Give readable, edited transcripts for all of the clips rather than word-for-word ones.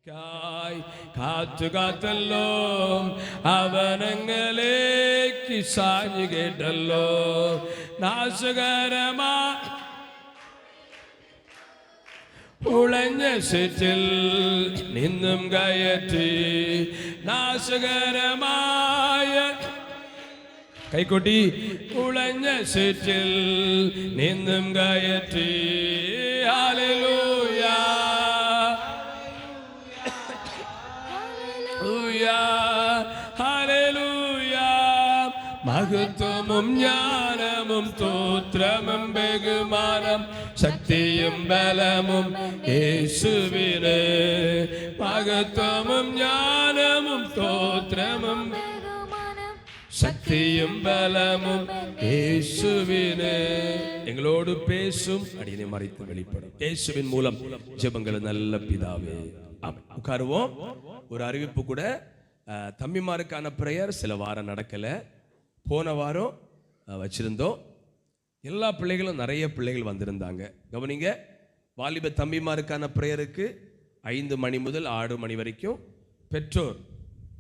കാത്തു കാത്തല്ലോ അവനങ്ങളേക്ക് സാഞ്ഞു കേട്ടല്ലോ നാശകരമാ ഉളഞ്ഞ സെറ്റിൽ നിന്നും കയറ്റി നാശകരമായ കൈകൊട്ടി ഉളഞ്ഞ സെറ്റിൽ നിന്നും കയറ്റി ഹല്ലേലൂയ ഹല്ലേലൂയ മഹത്വവും ജ്ഞാനവും സ്തോത്രവും ബഹുമാനം ശക്തിയും ബലവും യേശുവിന് മഹത്വവും ജ്ഞാനവും സ്തോത്രവും சக்தியும் பலமும் இயேசுவினே எங்களோடு பேசும் அடியை மறைத்து வெளிப்படும் இயேசுவின் மூலம் ஜெபங்கள் நல்ல பிதாவே ஆமென். உட்காருவோம். ஒரு அறிவிப்பு கூட, தம்பிமாருக்கான பிரேயர் சில வாரம் நடக்கல, போன வாரம் வச்சிருந்தோம். எல்லா பிள்ளைகளும் நிறைய பிள்ளைகள் வந்திருந்தாங்க. கவனிங்க, வாலிப தம்பிமாருக்கான பிரேயருக்கு 5 மணி முதல் 6 மணி வரைக்கும் பெற்றோர்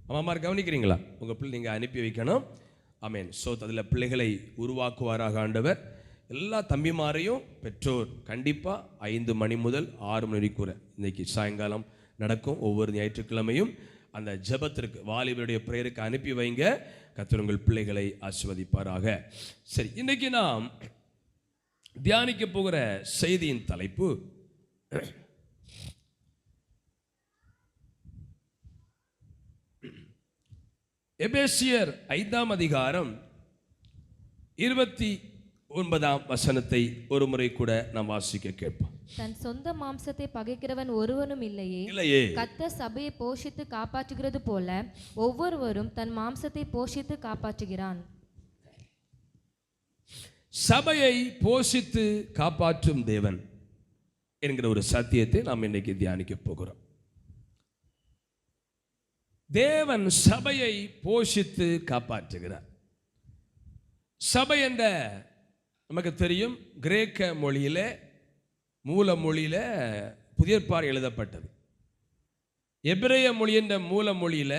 அம்மாமார் கவனிக்கிறீங்களா? உங்கள் பிள்ளை நீங்கள் அனுப்பி வைக்கணும். ஆமென். ஸோ அதில் பிள்ளைகளை உருவாக்குவாராக ஆண்டவர். எல்லா தம்பிமாரையும் பெற்றோர் கண்டிப்பாக 5 மணி முதல் 6 மணி கூட இன்றைக்கி சாயங்காலம் நடக்கும். ஒவ்வொரு ஞாயிற்றுக்கிழமையும் அந்த ஜெபத்திற்கு வாலிபருடைய பிரேயருக்கு அனுப்பி வைங்க. கர்த்தர் உங்கள் பிள்ளைகளை ஆசீர்வதிப்பாராக. சரி, இன்றைக்கி நாம் தியானிக்க போகிற செய்தியின் தலைப்பு எபேசியர் 5ஆம் அதிகாரம் 29ஆம் வசனத்தை ஒரு முறை கூட நாம் வாசிக்க கேட்போம். தன் சொந்த மாம்சத்தை பகைக்கிறவன் ஒருவனும் இல்லையே. கர்த்தர் சபையை போஷித்து காப்பாற்றுகிறது போல ஒவ்வொருவரும் தன் மாம்சத்தை போஷித்து காப்பாற்றுகிறான். சபையை போஷித்து காப்பாற்றும் தேவன் என்கிற ஒரு சத்தியத்தை நாம் இன்னைக்கு தியானிக்க போகிறோம். தேவன் சபையை போஷித்து காப்பாற்றுகிறார். சபை என்ற நமக்கு தெரியும், கிரேக்க மொழியில மூல மொழியில புதிய ஏற்பாடு எழுதப்பட்டது. எபிரேய மொழி என்ற மூல மொழியில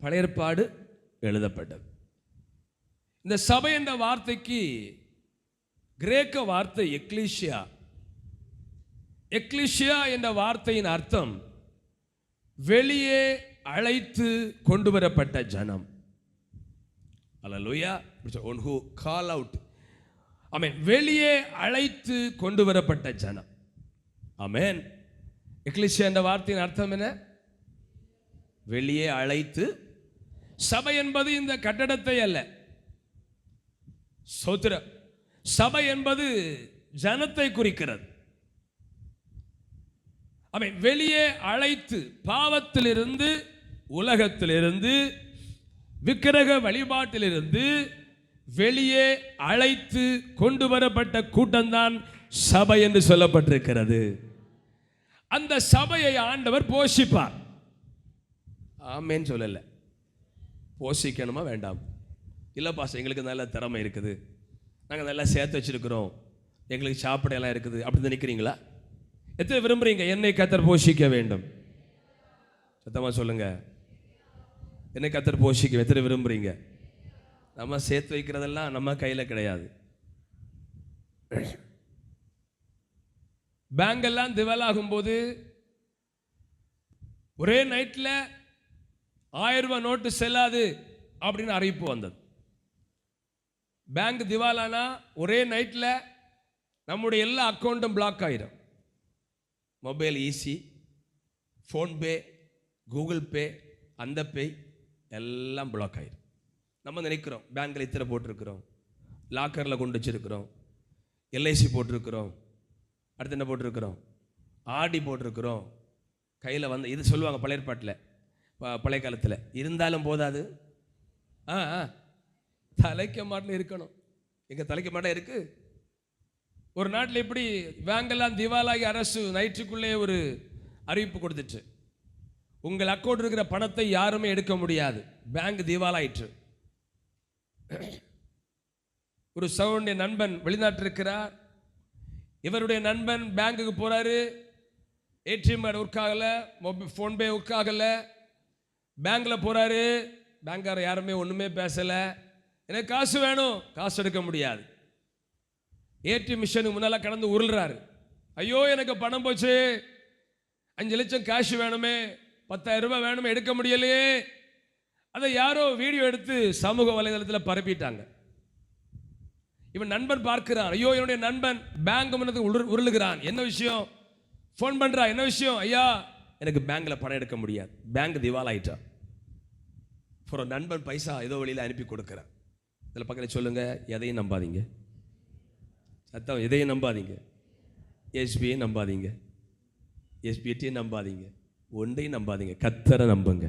பழைய ஏற்பாடு எழுதப்பட்டது. இந்த சபை என்ற வார்த்தைக்கு கிரேக்க வார்த்தை எக்லீசியா. எக்லீசியா என்ற வார்த்தையின் அர்த்தம் வெளியே அழைத்து கொண்டு வரப்பட்ட ஜனம். Hallelujah. One who call out. Amen. வெளியே அழைத்து கொண்டு வரப்பட்ட ஜனம். ஆமென். எக்லீசியா என்ற வார்த்தையின் அர்த்தம் என்ன? வெளியே அழைத்து. சபை என்பது இந்த கட்டடத்தை அல்ல. ஸ்தோத்திரம். சபை என்பது ஜனத்தை குறிக்கிறது. ஆமென். வெளியே அழைத்து, பாவத்திலிருந்து, உலகத்திலிருந்து, விக்கிரக வழிபாட்டிலிருந்து வெளியே அழைத்து கொண்டு வரப்பட்ட கூட்டம்தான் சபை என்று சொல்லப்பட்டிருக்கிறது. அந்த சபையை ஆண்டவர் போஷிப்பார். ஆமென் சொல்லல. போஷிக்கணுமா வேண்டாம்? இல்லை பாஸ், எங்களுக்கு நல்ல திறமை இருக்குது, நாங்கள் நல்லா சேர்த்து வச்சிருக்கிறோம், எங்களுக்கு சாப்பிட எல்லாம் இருக்குது அப்படின்னு நினைக்கிறீங்களா? எத்தனை விரும்புறீங்க என்னை கர்த்தர் போஷிக்க வேண்டும்? சத்தமா சொல்லுங்க. என்னை கர்த்தர் போஷிக்க எத்தனை விரும்புறீங்க? நம்ம சேர்த்து வைக்கிறதெல்லாம் நம்ம கையில் கிடையாது. பேங்க் எல்லாம் திவாலாகும் போது ஒரே நைட்டில் 1000 ரூபாய் நோட்டு செல்லாது அப்படின்னு அறிவிப்பு வந்தது. பேங்க் திவாலானா ஒரே நைட்டில் நம்முடைய எல்லா அக்கௌண்ட்டும் பிளாக் ஆயிடும். Mobile easy, PhonePe, Google Pay, அந்த பே எல்லாம் பிளாக் ஆயிடும். நம்ம நினைக்கிறோம் பேங்க்கில் இத்தனை போட்டிருக்கிறோம், லாக்கரில் கொண்டு வச்சிருக்கிறோம், எல்ஐசி போட்டிருக்கிறோம், அடுத்து என்ன போட்டிருக்கிறோம், ஆர்டி போட்டிருக்கிறோம், கையில் வந்து இது சொல்லுவாங்க பழைய ஏற்பாட்டில், பழைய காலத்தில். இருந்தாலும் போதாது, தலைக்க மாட்டில் இருக்கணும். எங்கள் தலைக்க மாட்டே இருக்குது. ஒரு நாட்டில் இப்படி பேங்கெல்லாம் திவாலாகி அரசு நைட்டுக்குள்ளே ஒரு அறிவிப்பு கொடுத்துச்சு, உங்கள் அக்கௌண்ட் இருக்கிற பணத்தை யாருமே எடுக்க முடியாது, பேங்க் திவாலாயிற்று. ஒரு சகோதரனுடைய நண்பன் வெளிநாட்டில் இருக்கிறார். இவருடைய நண்பன் பேங்குக்கு போறாரு. ஏடிஎம் கார்டு ஒர்க் ஆகலை, ஃபோன்பே ஒர்க் ஆகலை, பேங்க்கில் போகிறாரு, பேங்க்காரர் யாருமே ஒன்றுமே பேசலை, எனக்கு காசு வேணும், காசு எடுக்க முடியாது. ஏடிஎம் மிஷினுக்கு முன்னால் கடந்து உருள்றாரு, ஐயோ எனக்கு பணம் போச்சு, 5 லட்சம் கேஷ் வேணுமே, 10,000 ரூபாய் வேணுமே, எடுக்க முடியலையே. அதை யாரோ வீடியோ எடுத்து சமூக வலைதளத்தில் பரப்பிட்டாங்க. இவன் நண்பன் பார்க்கிறான், ஐயோ என்னுடைய நண்பன் பேங்க் முன்னதுக்கு உருளுகிறான், என்ன விஷயம், ஃபோன் பண்றா, என்ன விஷயம், ஐயா எனக்கு பேங்க்ல பணம் எடுக்க முடியாது, பேங்க் திவால் ஆயிட்டா. ஒரு நண்பன் பைசா ஏதோ வழியில் அனுப்பி கொடுக்குறான். இதில் பக்கத்தில் சொல்லுங்க, எதையும் நம்பாதீங்க, சத்தம், எதையும் நம்பாதீங்க, எஸ்பிஐ நம்பாதீங்க, எஸ்பிஐடியும் நம்பாதீங்க, ஒன்றையும் நம்பாதீங்க, கர்த்தரை நம்புங்க.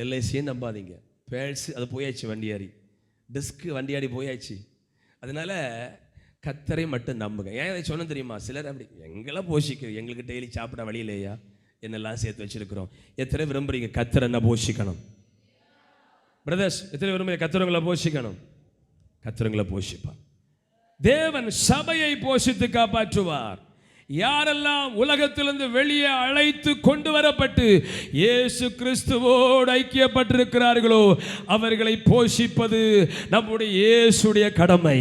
எல்ஐசியும் நம்பாதீங்க, பேல்ஸ் அது போயாச்சு, வண்டியாரி டிஸ்க்கு வண்டியாடி போயாச்சு. அதனால கர்த்தரை மட்டும் நம்புங்க. ஏன் இதை சொன்ன தெரியுமா? சிலர் அப்படி எங்களை போஷிக்கிறோம், எங்களுக்கு டெய்லி சாப்பிட வழி இல்லையா, என்னெல்லாம் சேர்த்து வச்சிருக்கிறோம். எத்தனை விரும்புறீங்க கர்த்தரை என்ன போஷிக்கணும்? பிரதர்ஸ், எத்தனை விரும்புறீங்க கர்த்தரங்களை போஷிக்கணும்? கர்த்தரங்களை போஷிப்பார். தேவன் சபையை போஷித்து காப்பாற்றுவார். யாரெல்லாம் உலகத்திலிருந்து வெளியே அழைத்து கொண்டு வரப்பட்டு இயேசு கிறிஸ்துவோடு ஐக்கியப்பட்டிருக்கிறார்களோ அவர்களை போஷிப்பது நம்முடைய இயேசுடைய கடமை.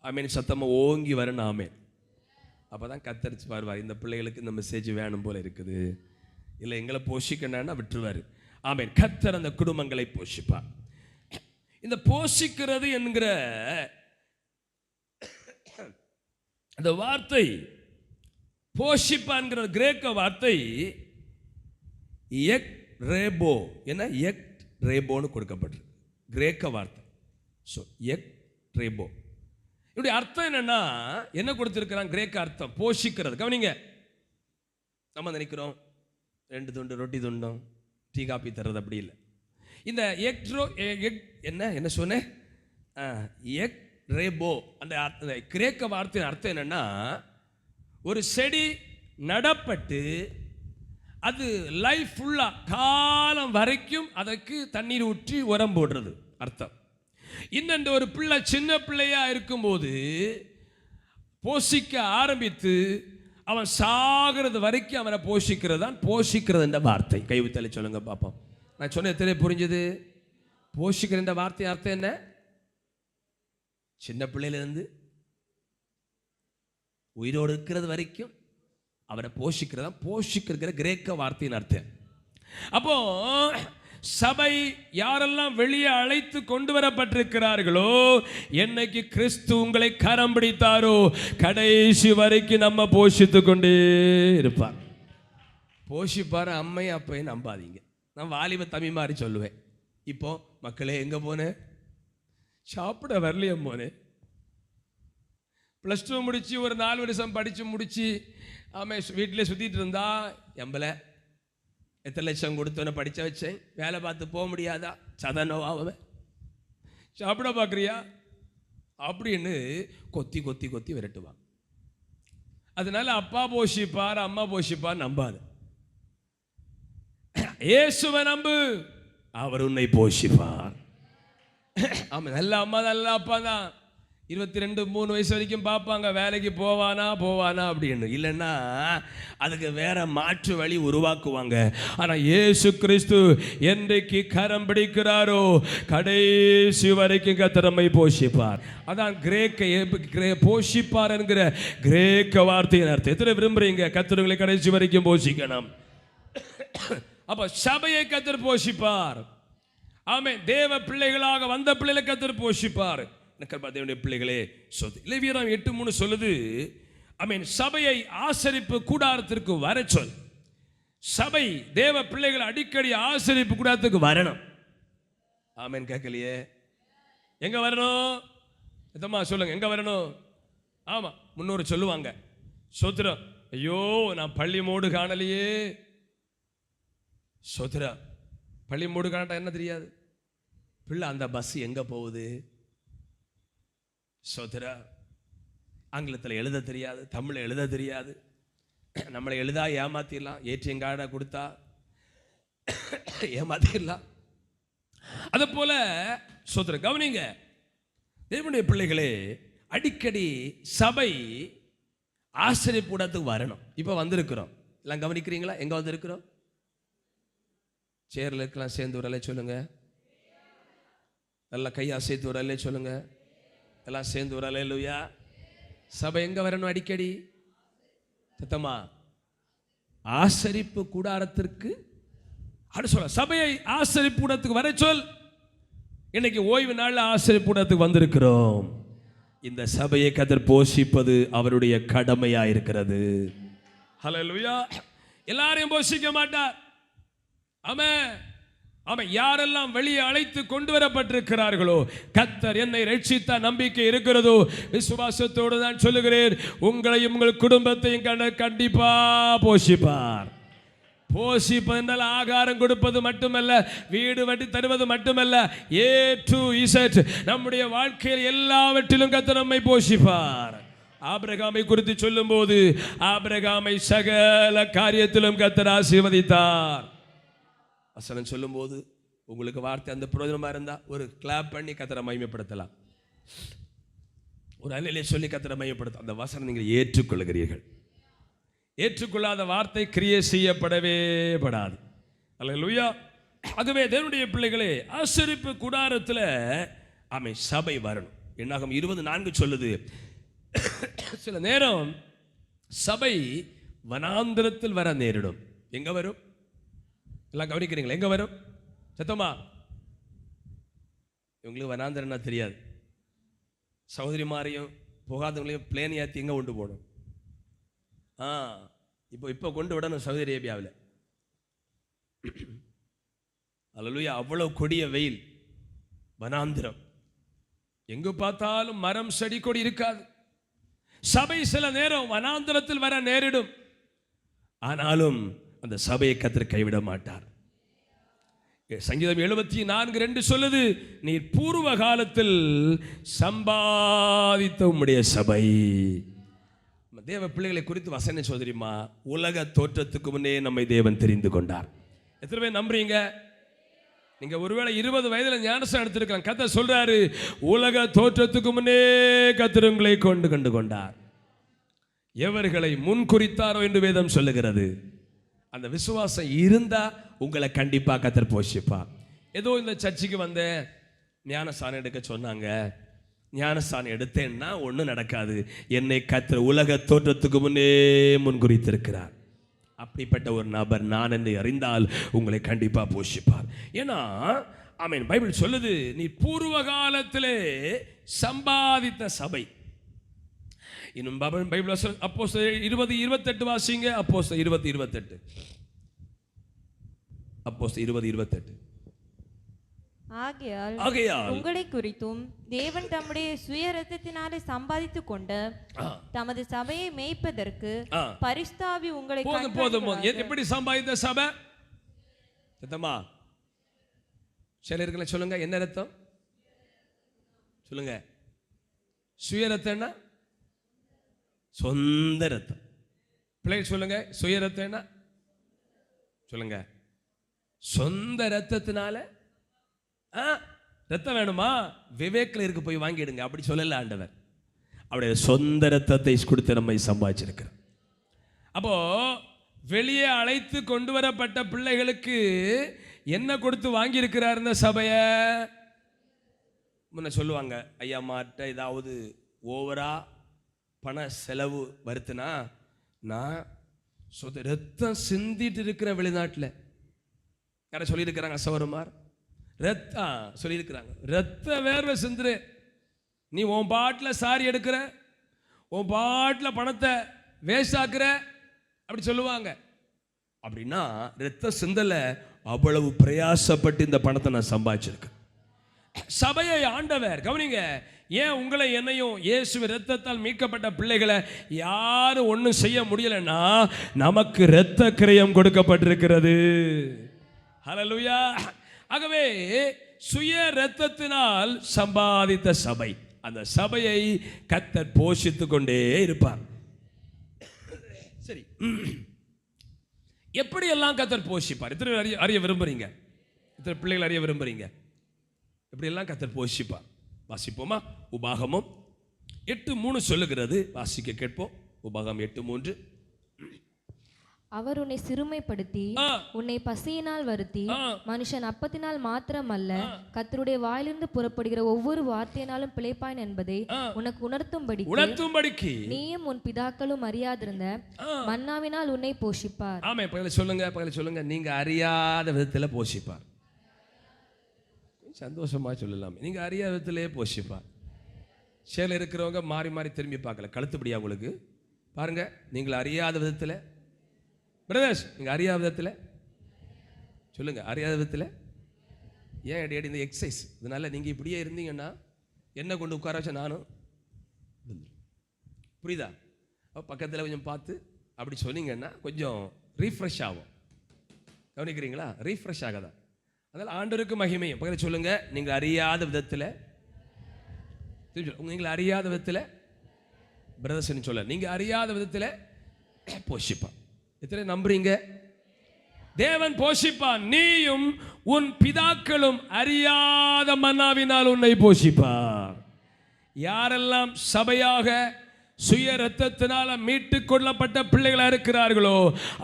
ஆமென். சத்தமா ஓங்கி வரணும். ஆமென். அப்பதான் கத்தரிச்சு பாருவார், இந்த பிள்ளைகளுக்கு இந்த மெசேஜ் வேணும் போல இருக்குது, இல்லை எங்களை போஷிக்கணும்னா விட்டுருவார். ஆமென். கர்த்தர் அந்த குடும்பங்களை போஷிப்பார். இந்த போஷிக்கிறது என்கிற அந்த வார்த்தை, போஷிப்பான்கிற கிரேக்க வார்த்தை எக் ரேபோ, என்ன எக் ரேபோன்னு கொடுக்கப்பட்டிருக்கு கிரேக்க வார்த்தை. ஸோ எக் ரேபோ இப்படி அர்த்தம் என்னன்னா, என்ன கொடுத்திருக்கிறான் கிரேக்க அர்த்தம்? போஷிக்கிறது. கவனிங்க, நம்ம நினைக்கிறோம் 2 துண்டு ரொட்டி துண்டும் டீ காப்பி தர்றது, அப்படி இல்லை. இந்த என்ன சொன்னேன், எக் ரேபோ, அந்த கிரேக்க வார்த்தையின் அர்த்தம் என்னன்னா, ஒரு செடி நடப்பட்டு அது லைஃப் ஃபுல்லா காலம் வரைக்கும் அதற்கு தண்ணீர் ஊற்றி உரம் போடுறது அர்த்தம். இன்னொன்று, ஒரு பிள்ளை சின்ன பிள்ளையா இருக்கும்போது போஷிக்க ஆரம்பித்து அவன் சாகிறது வரைக்கும் அவனை போஷிக்கிறது தான் போஷிக்கிறது என்ற வார்த்தை. கைவித்தலை சொல்லுங்க பாப்போம். நான் சொன்ன எத்தனை புரிஞ்சது? போஷிக்கிற என்ற வார்த்தை அர்த்தம் என்ன? சின்ன பிள்ளையிலிருந்து உயிரோடு இருக்கிறது வரைக்கும் அவரை போஷிக்கிறதா போஷிக்கிற கிரேக்க வார்த்தையின் அர்த்தம். அப்போ சபை யாரெல்லாம் வெளியே அழைத்து கொண்டு வரப்பட்டிருக்கிறார்களோ, என்னைக்கு கிறிஸ்து உங்களை கரம் பிடித்தாரோ கடைசி வரைக்கும் நம்ம போஷித்து கொண்டே இருப்பார். போஷிப்பார். அம்மையும் அப்பையும் நம்பாதீங்க. நான் வாலிப தம்பி மாதிரி சொல்லுவேன், இப்போ மக்களே எங்க போனேன், சாப்பிட வரலையும் போனேன், +2 முடிச்சு ஒரு 4 வருஷம் படிச்சு முடிச்சு வீட்டிலே சுத்திட்டு இருந்தா, எம்பலை எத்தனை லட்சம் கொடுத்தோன்னு படிச்ச வச்சேன், வேலை பார்த்து போக முடியாதா, சதனோவாவை சாப்பிட பார்க்குறியா அப்படின்னு கொத்தி கொத்தி கொத்தி விரட்டுவான். அதனால அப்பா போஷிப்பார் அம்மா போஷிப்பார் நம்பாது. இயேசுவை நம்பு, அவர் உன்னை போஷிப்பார். ஆமா, நல்ல அம்மா நல்ல அப்பா தான் 22-3 வயசு வரைக்கும் பார்ப்பாங்க, வேலைக்கு போவானா அப்படின்னு. இல்லைன்னா அதுக்கு வேற மாற்று வழி உருவாக்குவாங்க. ஆனால் இயேசு கிறிஸ்து என்றைக்கு கரம் பிடிக்கிறாரோ கடைசி வரைக்கும் கர்த்தரை போஷிப்பார். அதான் கிரேக்க போஷிப்பார் என்கிற கிரேக்க வார்த்தையின் அர்த்தம். எத்தனை விரும்புறீங்க கர்த்தரை கடைசி வரைக்கும் போஷிக்கணும்? அப்ப சபையை கர்த்தர் போஷிப்பார். ஆமென். தேவ பிள்ளைகளாக வந்த பிள்ளைகளை கர்த்தர் போஷிப்பார். தேவனுடைய பிள்ளைகளே, லேவியராகமம் 8:3 சொல்லுது, ஆமென், சபையை ஆசரிப்பு கூடாரத்திற்கு வர சொல். சபை தேவ பிள்ளைகள் அடிக்கடி ஆசரிப்பு கூடாரத்துக்கு வரணும். ஆமென். கேட்கலையே, எங்க வரணும்? எதமா சொல்லுங்க, எங்க வரணும்? ஆமா, முன்னோர் சொல்லுவாங்க, சோத்ரா, ஐயோ நான் பள்ளி மோடு காணலையே. சோத்ரா, பள்ளி மோடு காணட்டா என்ன தெரியாது, பிள்ளை அந்த பஸ் எங்க போகுது. சோதரா, ஆங்கிலத்தில் எழுத தெரியாது, தமிழ் எழுத தெரியாது, நம்மளை எழுதா ஏமாத்திடலாம், ஏடிஎம் கார்டை கொடுத்தா ஏமாத்திடலாம். அது போல சோதரா கவனிங்க, தேவனுடைய பிள்ளைகளே, அடிக்கடி சபை ஆசரிப்பு கூடத்துக்கு வரணும். இப்போ வந்திருக்கிறோம், எல்லாம் கவனிக்கிறீங்களா? எங்க வந்திருக்கிறோம்? சேர்ல இருக்கலாம், சேர்ந்து வரலே சொல்லுங்க. நல்லா கை அசைத்து வரலே சொல்லுங்க. எல்லாம் சேர்ந்து வரலே. இல்லையா? சபை எங்க வரணும்? அடிக்கடி சத்தமா ஆசரிப்பு கூடாரத்திற்கு சொல்ல. சபையை ஆசரிப்பு கூடத்துக்கு வர சொல். இன்னைக்கு ஓய்வு நாள்ல ஆசரிப்பு கூடத்துக்கு வந்திருக்கிறோம். இந்த சபையை கர்த்தர் போஷிப்பது அவருடைய கடமையா இருக்கிறது. ஹல்லேலூயா. எல்லாரையும் போஷிக்க மாட்டார். ஆமென். ஆமென். யாரெல்லாம் வெளியே அழைத்து கொண்டு வரப்பட்டிருக்கிறார்களோ, கர்த்தர் என்னை ரட்சித்த நம்பிக்கை இருக்கிறதோ, விசுவாசத்தோடு நான் சொல்லுகிறேன், உங்களையும் உங்கள் குடும்பத்தையும் கண்டிப்பா போஷிப்பார். போஷிப்பது என்றால் ஆகாரம் கொடுப்பது மட்டுமல்ல, வீடு வட்டி தருவது மட்டுமல்ல, A to Z நம்முடைய வாழ்க்கையில் எல்லாவற்றிலும் கர்த்தர் நம்மை போஷிப்பார். ஆபிரகாமை குறித்து சொல்லும் போது, ஆபிரகாமை சகல காரியத்திலும் கர்த்தர் ஆசீர்வதித்தார். வசனம் சொல்லும் போது உங்களுக்கு வார்த்தை அந்த பிரயோஜனமா இருந்தா ஒரு கிளாப் பண்ணி கர்த்தரை மகிமைப்படுத்தலாம். ஒரு அல்லேலூயா சொல்லி கர்த்தரை மகிமைப்படுத்த அந்த வசனம் நீங்கள் ஏற்றுக்கொள்கிறீர்கள். ஏற்றுக்கொள்ளாத வார்த்தை கிரியை செய்யப்படவே படாது. அல்லேலூயா. ஆகவே தேவனுடைய பிள்ளைகளே, ஆசரிப்பு கூடாரத்தில் சபை வரணும். என்னாகும் 24 சொல்லுது, சில நேரம் சபை வனாந்திரத்தில் வர நேரிடும். எங்க வரும்? எல்லாம் கவனிக்கிறீங்களா? எங்க வரும்? சத்தமா. இவங்களுக்கு வனாந்திரம்னா தெரியாது. சகோதரிமாரையும் போகாதவங்களையும் பிளேன் ஏற்றி எங்க கொண்டு போகணும்? இப்போ கொண்டு விடணும் சவுதி அரேபியாவில். அல்லேலூயா. அவ்வளவு கொடிய வெயில், வனாந்திரம், எங்கு பார்த்தாலும் மரம் செடி கொடி இருக்காது. சபை சில நேரம் வனாந்திரத்தில் வர நேரிடும். ஆனாலும் அந்த சபையை கர்த்தர் கைவிட மாட்டார். சங்கீதம் 74:2 சொல்லுது, நீ பூர்வ காலத்தில் சம்பாதித்த உம்முடைய சபை. தேவ பிள்ளைகளை குறித்து வசனம் சோதரிமா, உலக தோற்றத்துக்கு முன்னே நம்மை தேவன் தெரிந்து கொண்டார். எத்தனை பேர் நம்புறீங்க? நீங்க ஒருவேளை 20 வயதுல ஞானஸ்நானம் எடுத்திருக்கலாம். கர்த்தர் சொல்றாரு, உலக தோற்றத்துக்கு முன்னே கர்த்தர் உங்களை கண்டு கொண்டார். எவர்களை முன் குறித்தாரோ என்று வேதம் சொல்லுகிறது. அந்த விசுவாசம் இருந்தா உங்களை கண்டிப்பா கர்த்தர் போஷிப்பா. ஏதோ இந்த சர்ச்சுக்கு வந்தேன், ஞானஸ்நானம் எடுக்க சொன்னாங்க, ஞானஸ்நானம் எடுத்தேன்னா ஒன்றும் நடக்காது. என்னை கர்த்தர் உலக தோற்றத்துக்கு முன்னே முன்குறித்திருக்கிறார். அப்படிப்பட்ட ஒரு நபர் நான் என்று அறிந்தால் உங்களை கண்டிப்பா போஷிப்பார். ஏன்னா ஆமென், பைபிள் சொல்லுது, நீ பூர்வ காலத்திலே சம்பாதித்த சபை. இன்னும் பைபிள் அப்போஸ்தலர் 20:28 வாசிங்க. அப்போஸ்தலர் 20:28. அப்போஸ்தலர் 20:28. ஆகையால் உங்களை குறித்தும் தேவன் தம்முடைய சுய இரத்தத்தினாலே சம்பாதித்துக் கொண்ட தமது சபையை மேய்ப்பதற்கு பரிசுத்தாவி உங்களை போதும். எப்படி சம்பாதித்த சபை? சத்தமா சில இருக்கல சொல்லுங்க. என்ன ரத்தம் சொல்லுங்க? சுய ரத்தம்னா சொந்த ரத்தம். பிள்ளை சொல்லுங்க, சுய ரத்தம்னா சொல்லுங்க. சொந்த ரத்தத்தினால ரத்தம் வேணுமா? விவேக்கில் இருக்கு, போய் வாங்கிடுங்க. அப்படி சொல்லல ஆண்டவர். அவருடைய சொந்த ரத்தத்தை கொடுத்து நம்மை சம்பாதிச்சிருக்கிறார். அப்போ வெளியே அழைத்து கொண்டு வரப்பட்ட பிள்ளைகளுக்கு என்ன கொடுத்து வாங்கி இருக்கிறார் இந்த சபைய? முன்ன சொல்லுவாங்க, ஐயா மாட்ட ஏதாவது ஓவரா பண செலவு வருத்துனா நான் ரத்தம் சிந்திட்டு இருக்கிற வெளிநாட்டில் யார சொல்லியிருக்கிறாங்க? சவருமார் ரத்தம் சொல்லியிருக்கிறாங்க. ரத்த வேர்வை சிந்துரு, நீ உன் பாட்டில் சாரி எடுக்கிற, உன் பாட்டில் பணத்தை வேஸ்ட் ஆக்குற, அப்படி சொல்லுவாங்க. அப்படின்னா ரத்த சிந்தல அவ்வளவு பிரயாசப்பட்டு இந்த பணத்தை நான் சம்பாதிச்சிருக்கேன். சபையை ஆண்டவர் கவனிங்க, ஏன் உங்களை என்னையும் இயேசுவின் இரத்தத்தால் மீட்கப்பட்ட பிள்ளைகளை யாரும் ஒன்றும் செய்ய முடியலன்னா நமக்கு இரத்த கிரயம் கொடுக்கப்பட்டிருக்கிறது. ஹல்லேலூயா. ஆகவே சுய இரத்தத்தினால் சம்பாதித்த சபை, அந்த சபையை கர்த்தர் போஷித்துக் கொண்டே இருப்பார். சரி, எப்படி எல்லாம் கர்த்தர் போஷிப்பார்? இத்தனை அறிய விரும்புறீங்க? இத்தனை பிள்ளைகள் அறிய விரும்புறீங்க? எப்படி எல்லாம் கர்த்தர் போஷிப்பார்? வாசிப்போமா? உபாகமம் 8:3 சொல்லுகிறது. வாசிக்க கேட்போம். உபாகம் 8:3. அவர் உன்னை சிறுமைப்படுத்தி உன்னை பசியினால் வருத்தி மனுஷன் அப்பத்தினால் மாத்திரமல்ல கர்த்தருடைய வாயிலிருந்து புறப்படுகிற ஒவ்வொரு வார்த்தையினாலும் பிழைப்பான் என்பதை உனக்கு உணர்த்தும்படிக்கு நீயும் உன் பிதாக்களும் அறியாதிருந்த மன்னாவினால் உன்னை போஷிப்பார். ஆமே, பகல சொல்லுங்க, நீங்க அறியாத விதத்துல போஷிப்பார். சந்தோஷமா சொல்லலாம், நீங்க அறியாத விதத்திலே போஷிப்பார். சேல இருக்கிறவங்க மாறி மாறி திரும்பி பார்க்கல, கழுத்துப்படியா உங்களுக்கு பாருங்க. நீங்கள் அறியாத விதத்துல பிரதர்ஸ், நீங்கள் அறியாத விதத்தில் சொல்லுங்கள், அறியாத விதத்தில். ஏன் அடி இந்த எக்ஸசைஸ் இதனால நீங்கள் இப்படியே இருந்தீங்கன்னா என்ன கொண்டு உட்கார வச்சா நானும் புரியுதா? பக்கத்தில் கொஞ்சம் பார்த்து அப்படி சொன்னீங்கன்னா கொஞ்சம் ரீஃப்ரெஷ் ஆகும். கவனிக்கிறீங்களா? ரீஃப்ரெஷ் ஆகாதான். அதனால் ஆண்டவருக்கு மகிமையும். பக்கத்தில் சொல்லுங்கள், நீங்கள் அறியாத விதத்தில். நீங்கள் அறியாத விதத்தில் பிரதர்ஸ்ன்னு சொல்ல, நீங்கள் அறியாத விதத்தில் போஷிப்பான். எத்தனை நம்புறீங்க? தேவன் போஷிப்பான். நீயும் உன் பிதாக்களும் அறியாத மன்னாவினால் உன்னை போஷிப்பார். யாரெல்லாம் சபையாக சுய ரத்தத்தினால மீட்டு கொள்ளப்பட்ட பிள்ளைகளா இருக்கிறார்களோ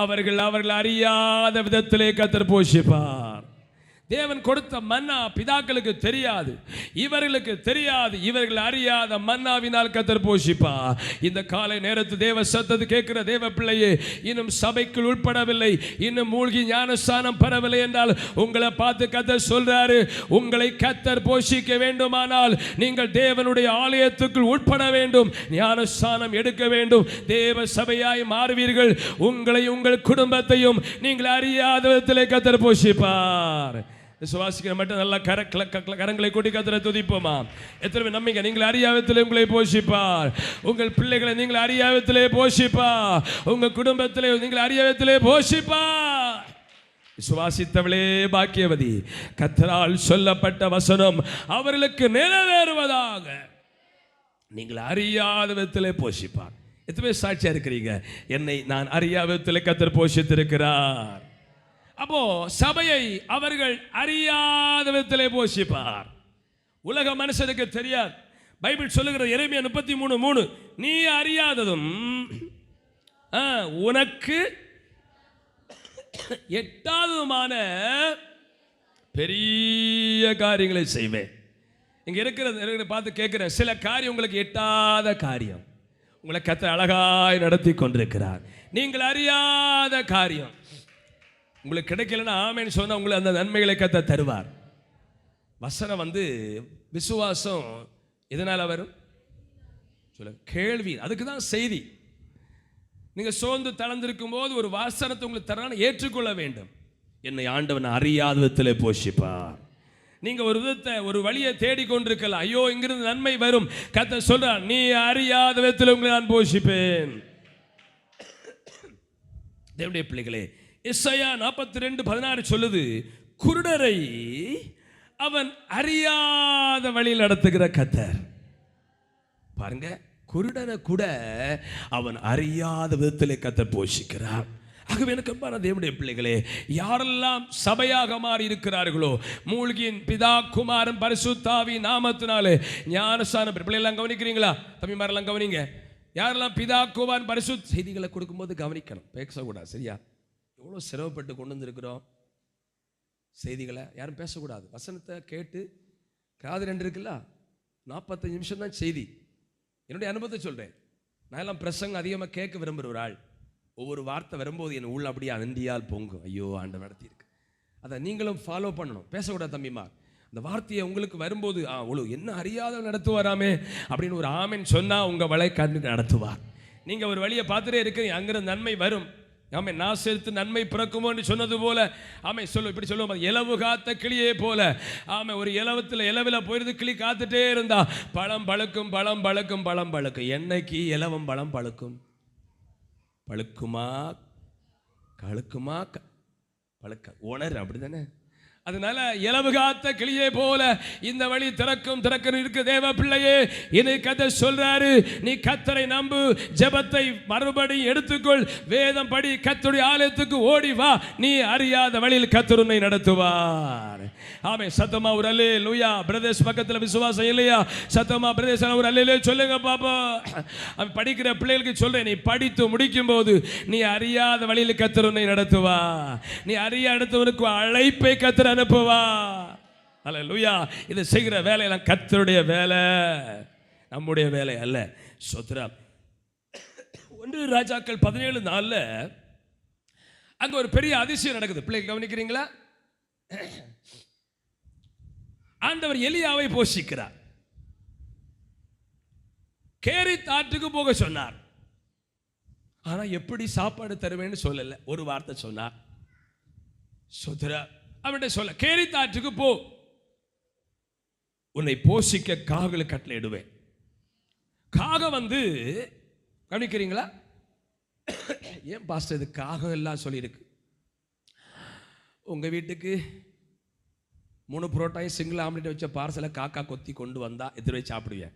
அவர்கள் அறியாத விதத்திலே கர்த்தர் போஷிப்பார். தேவன் கொடுத்த மன்னா பிதாக்களுக்கு தெரியாது, இவர்களுக்கு தெரியாது. இவர்கள் அறியாத மன்னாவினால் கர்த்தர் போஷிப்பார். இந்த காலை நேரத்து தேவ சத்தத்தை கேட்கிற தேவ பிள்ளையே, இன்னும் சபைக்குள் உட்படவில்லை, இன்னும் மூழ்கி ஞானஸ்தானம் பெறவில்லை என்றால் உங்களை பார்த்து கர்த்தர் சொல்றாரு, உங்களை கர்த்தர் போஷிக்க வேண்டுமானால் நீங்கள் தேவனுடைய ஆலயத்துக்குள் உட்பட வேண்டும், ஞானஸ்தானம் எடுக்க வேண்டும், தேவ சபையாய் மாறுவீர்கள். உங்களை உங்கள் குடும்பத்தையும் நீங்கள் அறியாத விதத்திலே கர்த்தர் போஷிப்பார். விசுவாசிக்கிற மட்டும் நல்லா கரங்களை கொட்டி கர்த்தரை துதிப்போமா? எத்தனை நம்பிக்கை? நீங்கள் அறியாதத்திலே உங்களை போஷிப்பார். உங்கள் பிள்ளைகளை நீங்கள் அறியாதத்திலே போஷிப்பார். உங்கள் குடும்பத்திலே நீங்கள் அறியாதத்திலே போஷிப்பார். விசுவாசித்தவளே பாக்கியவதி. கர்த்தரால் சொல்லப்பட்ட வசனம் அவர்களுக்கு நிறைவேறுவதாக. நீங்கள் அறியாத விதத்திலே போஷிப்பார். எத்தனை சாட்சியா இருக்கிறீங்க? என்னை நான் அறியாத விதத்திலே கர்த்தர் போஷித்திருக்கிறார். அப்போ சபையை அவர்கள் அறியாத விதத்திலே போஷிப்பார். உலக மனுஷனுக்கு தெரியாது. பைபிள் சொல்லுகிற எரேமியா 33:3, நீ அறியாததும் உனக்கு எட்டாததுமான பெரிய காரியங்களை செய்வேன். இங்க இருக்கிற பார்த்து கேட்கிறேன், சில காரியம் உங்களுக்கு எட்டாத காரியம் உங்களை கர்த்தர் அழகாய் நடத்தி கொண்டிருக்கிறார். நீங்கள் அறியாத காரியம் உங்களுக்கு கிடைக்கலன்னா ஆமேன்னு சொன்னா உங்களை அந்த நன்மைகளை கர்த்தர் தருவார். வசனம் விசுவாசம் எதனால வரும் சொல்ல? கேள்வி. அதுக்கு தான் செய்தி. நீங்க சோர்ந்து தளர்ந்திருக்கும் போது ஒரு வசனத்தை உங்களுக்கு தரான ஏற்றுக்கொள்ள வேண்டும். என்னை ஆண்டவன் அறியாத விதத்திலே போஷிப்பார். நீங்க ஒரு விதத்தை ஒரு வழியை தேடிக்கொண்டிருக்கலாம், ஐயோ இங்கிருந்து நன்மை வரும். கர்த்தர் சொல்றார், நீ அறியாத விதத்தில் உங்களை நான் போஷிப்பேன். தேவனுடைய பிள்ளைகளே, எஸ்ஐயா 42:16 சொல்லுது, குருடரை அவன் அறியாத வழியில் நடத்துகிற கர்த்தர். பாருங்க, குருடனை கூட அவன் அறியாத விதத்திலே கர்த்தர் போஷிக்கிறார். ஆகவே எனக்கு அன்பான தேவனுடைய பிள்ளைகளே, யாரெல்லாம் சபையாக மாறி இருக்கிறார்களோ, மூழ்கியின் பிதா குமாரன் பரிசுத்தாவி நாமத்தினாலே ஞானஸ்நானம். பிள்ளைலாம் கவனிக்கிறீங்களா? தம்பிமாரெல்லாம் கவனிங்க. யாரெல்லாம் பிதா குமாரன் பரிசுத்த செய்திகளை கொடுக்கும்போது கவனிக்கணும், பேசக்கூடாது. சரியா? எவ்வளோ சிரமப்பட்டு கொண்டு வந்திருக்கிறோம் செய்திகளை. யாரும் பேசக்கூடாது. வசனத்தை கேட்டு காது ரெண்டு இருக்குல்ல, 45 நிமிஷம் தான் செய்தி. என்னுடைய அனுபவத்தை சொல்கிறேன். நான் எல்லாம் பிரசங்கம் அதிகமாக கேட்க விரும்புகிற ஒரு ஆள். ஒவ்வொரு வார்த்தை வரும்போது என் உள்ள அப்படியே அனந்தியால் பொங்கும். ஐயோ ஆண்டவர் நடத்தியிருக்கு. அதை நீங்களும் ஃபாலோ பண்ணணும். பேசக்கூடாது தம்பிமா. அந்த வார்த்தையை உங்களுக்கு வரும்போது என்ன அறியாத நடத்துவாராமே அப்படின்னு ஒரு ஆமென் சொன்னால் உங்கள் வலை கண்டு நடத்துவார். நீங்கள் ஒரு வழியை பார்த்துட்டே இருக்கிறீங்க, அங்கிருந்து நன்மை வரும். ஆமே, நான் சேர்த்து நன்மை பிறக்குமோன்னு சொன்னது போல, ஆமே சொல்லு இப்படி சொல்லுவோம், இலவு காத்த கிளியே போல. ஆமே, ஒரு இலவில் போயிருந்து கிளி காத்துட்டே இருந்தா பழம் பழுக்கும், பழம் பழுக்கும், பழம் பழுக்கும். என்னைக்கு இலவம் பழம் பழுக்கும்? பழுக்குமா கழுக்குமா பழுக்க உணர், அப்படி தானே? அதனால இலவு காத்த கிளியே போல இந்த வழி திறக்கும் இருக்கு. தேவ பிள்ளையே, இனி கதை சொல்றாரு, நீ கர்த்தரை நம்பு, ஜெபத்தை மறுபடியும் எடுத்துக்கொள், வேதம் படி, கர்த்தருடைய ஆலயத்துக்கு ஓடி வா, நீ அறியாத வழியில் கர்த்தர் உன்னை நடத்துவார். ஆமே. சத்தமா ஒரு அல்லேலூயா. பிரதேஷ் பக்கத்தில் விசுவாசம் இல்லையா? சத்தமா பிரதேஷ் ஒரு அல்லேலூயா சொல்லுங்க பாப்பா. படிக்கிற பிள்ளைகளுக்கு சொல்றேன், நீ படித்து முடிக்கும் போது நீ அறியாத வழியில் கர்த்தர் உன்னை நடத்துவா. நீ அறிய அடுத்தவனுக்கு அழைப்பை கர்த்தர் அனுப்புவா. அல்லேலூயா. இது செய்கிற வேலையெல்லாம் கர்த்தருடைய வேலை, நம்முடைய வேலை அல்ல. ஸ்தோத்திரம். 1 ராஜாக்கள் 17:4 அங்க ஒரு பெரிய அதிசயம் நடக்குது. பிள்ளை கவனிக்கிறீங்களா? ஆண்டவர் எலியாவை போஷிக்கிறார். கேரித் ஆற்றுக்கு போக சொன்னார். ஆனா எப்படி சாப்பாடு தருவேன்னு சொல்லல, ஒரு வார்த்தை சொன்னார். சோதரா அவன்கிட்ட சொல்ல, கேரித் ஆற்றுக்கு போ, உன்னை போஷிக்க காகலை கட்டளையிடுவேன். காகம் வந்து கவனிக்கிறீங்களா? ஏன் பாஸ்டர் இது காகம் எல்லாம் சொல்லியிருக்கு? உங்க வீட்டுக்கு 3 புரோட்டாயும் சிங்கிள் ஆம்லெட் வச்ச பார்சலை காக்கா கொத்தி கொண்டு வந்தா எத்தனை வச்சு சாப்பிடுவேன்?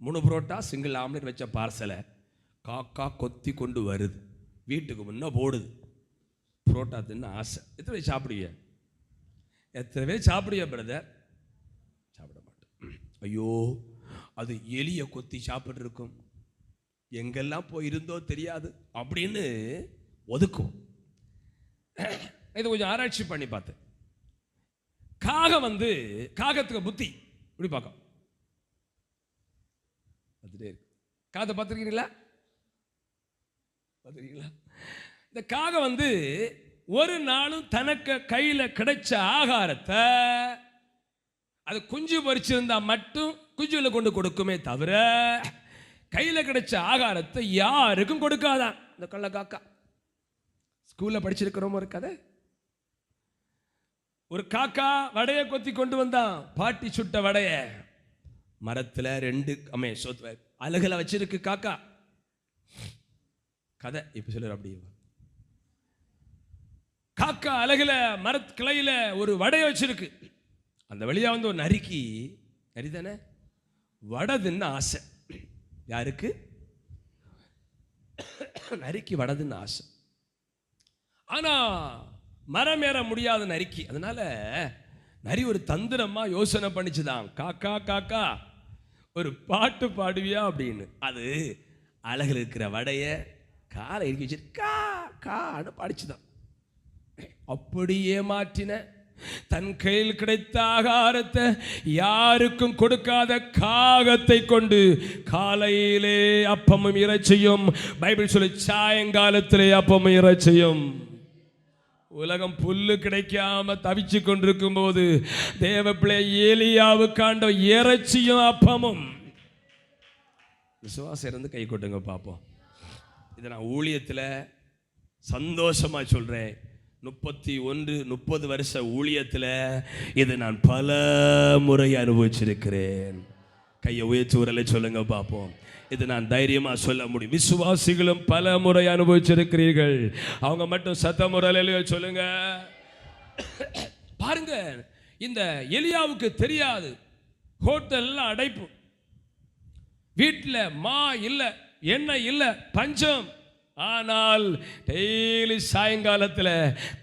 3 புரோட்டா சிங்கிள் ஆம்லெட் வச்ச பார்சலை காக்கா கொத்தி கொண்டு வருது, வீட்டுக்கு முன்னே போடுது. புரோட்டா தின்னு ஆசை, எத்தனை வச்சு சாப்பிடுவேன்? எத்தனை பேர் சாப்பிடுவேன் பிரதர்? சாப்பிட மாட்டேன். ஐயோ, அது எலியை கொத்தி சாப்பிட்டு இருக்கும், எங்கெல்லாம் போயிருந்தோ தெரியாது அப்படின்னு ஒதுக்கும். இதை கொஞ்சம் ஆராய்ச்சி பண்ணி பார்த்தேன். காகம் வந்து, காகத்துக்கு புத்தி இப்படி பார்க்கும், பார்த்துட்டே இருக்கு. காகத்தை பார்த்துருக்கீங்களா? பார்த்துருக்கீங்களா? இந்த காகம் வந்து ஒரு நாளும் தனக்கு கையில் கிடைச்ச ஆகாரத்தை அது குஞ்சு பறிச்சிருந்தா மட்டும் குஞ்சுல கொண்டு கொடுக்குமே தவிர கையில் கிடைச்ச ஆகாரத்தை யாருக்கும் கொடுக்காதான். இந்த கள்ள காக்கா ஸ்கூல்ல படிச்சிருக்கிறோமோ ஒரு கதை. ஒரு காக்கா வடையை கொத்தி கொண்டு வந்தான், பாட்டி சுட்ட வடைய. மரத்தில் 2 அலகுல வச்சிருக்கு காக்கா. கதை இப்ப சொல்ற. அப்படி காக்கா அலகுல மரக்கிளையில ஒரு வடைய வச்சிருக்கு. அந்த வழியா வந்து ஒரு நரி தானே வடதுன்னு ஆசை. யாருக்கு? நரிக்கு வடதுன்னு ஆசை. ஆனா மரம் ஏற முடியாத நரிக்கு. அதனால நரி ஒரு தந்திரமா யோசனை பண்ணிச்சுதான், காக்கா காக்கா ஒரு பாட்டு பாடுவியா அப்படின்னு. அது அழகில் இருக்கிற வடைய காலை இறுக்கி வச்சு கா கான்னு பாடிச்சுதான். அப்படியே மாற்றின தன் கையில் கிடைத்த ஆகாரத்தை யாருக்கும் கொடுக்காத காகத்தை கொண்டு காலையிலே அப்பமும் இறைச்சியும், பைபிள் சொல்லி சாயங்காலத்திலே அப்பமும் இறைச்சியும். உலகம் புல்லு கிடைக்காம தவிச்சு கொண்டிருக்கும் போது தேவ பிள்ளை ஏலியாவுக்காண்ட இறைச்சியும் அப்பமும். விசுவாசம் இருந்து கை கொட்டுங்க பார்ப்போம். இதை நான் ஊழியத்தில் சந்தோஷமா சொல்றேன். 30 வருஷ ஊழியத்தில் இதை நான் பல முறை அனுபவிச்சிருக்கிறேன். கையை உயர்த்தி உரலை சொல்லுங்க பார்ப்போம். இது நான் தைரியமா சொல்ல முடியும். விசுவாசிகளும் பல முறை அனுபவிச்சிருக்கிறீர்கள். அவங்க மட்டும் சத்த முறையில சொல்லுங்க. பாருங்க, இந்த எலியாவுக்கு தெரியாது, ஹோட்டல்லாம் அடைப்பு, வீட்டில் மா இல்லை, எண்ணெய் இல்லை, பஞ்சம். ஆனால் டெய்லி சாயங்காலத்தில்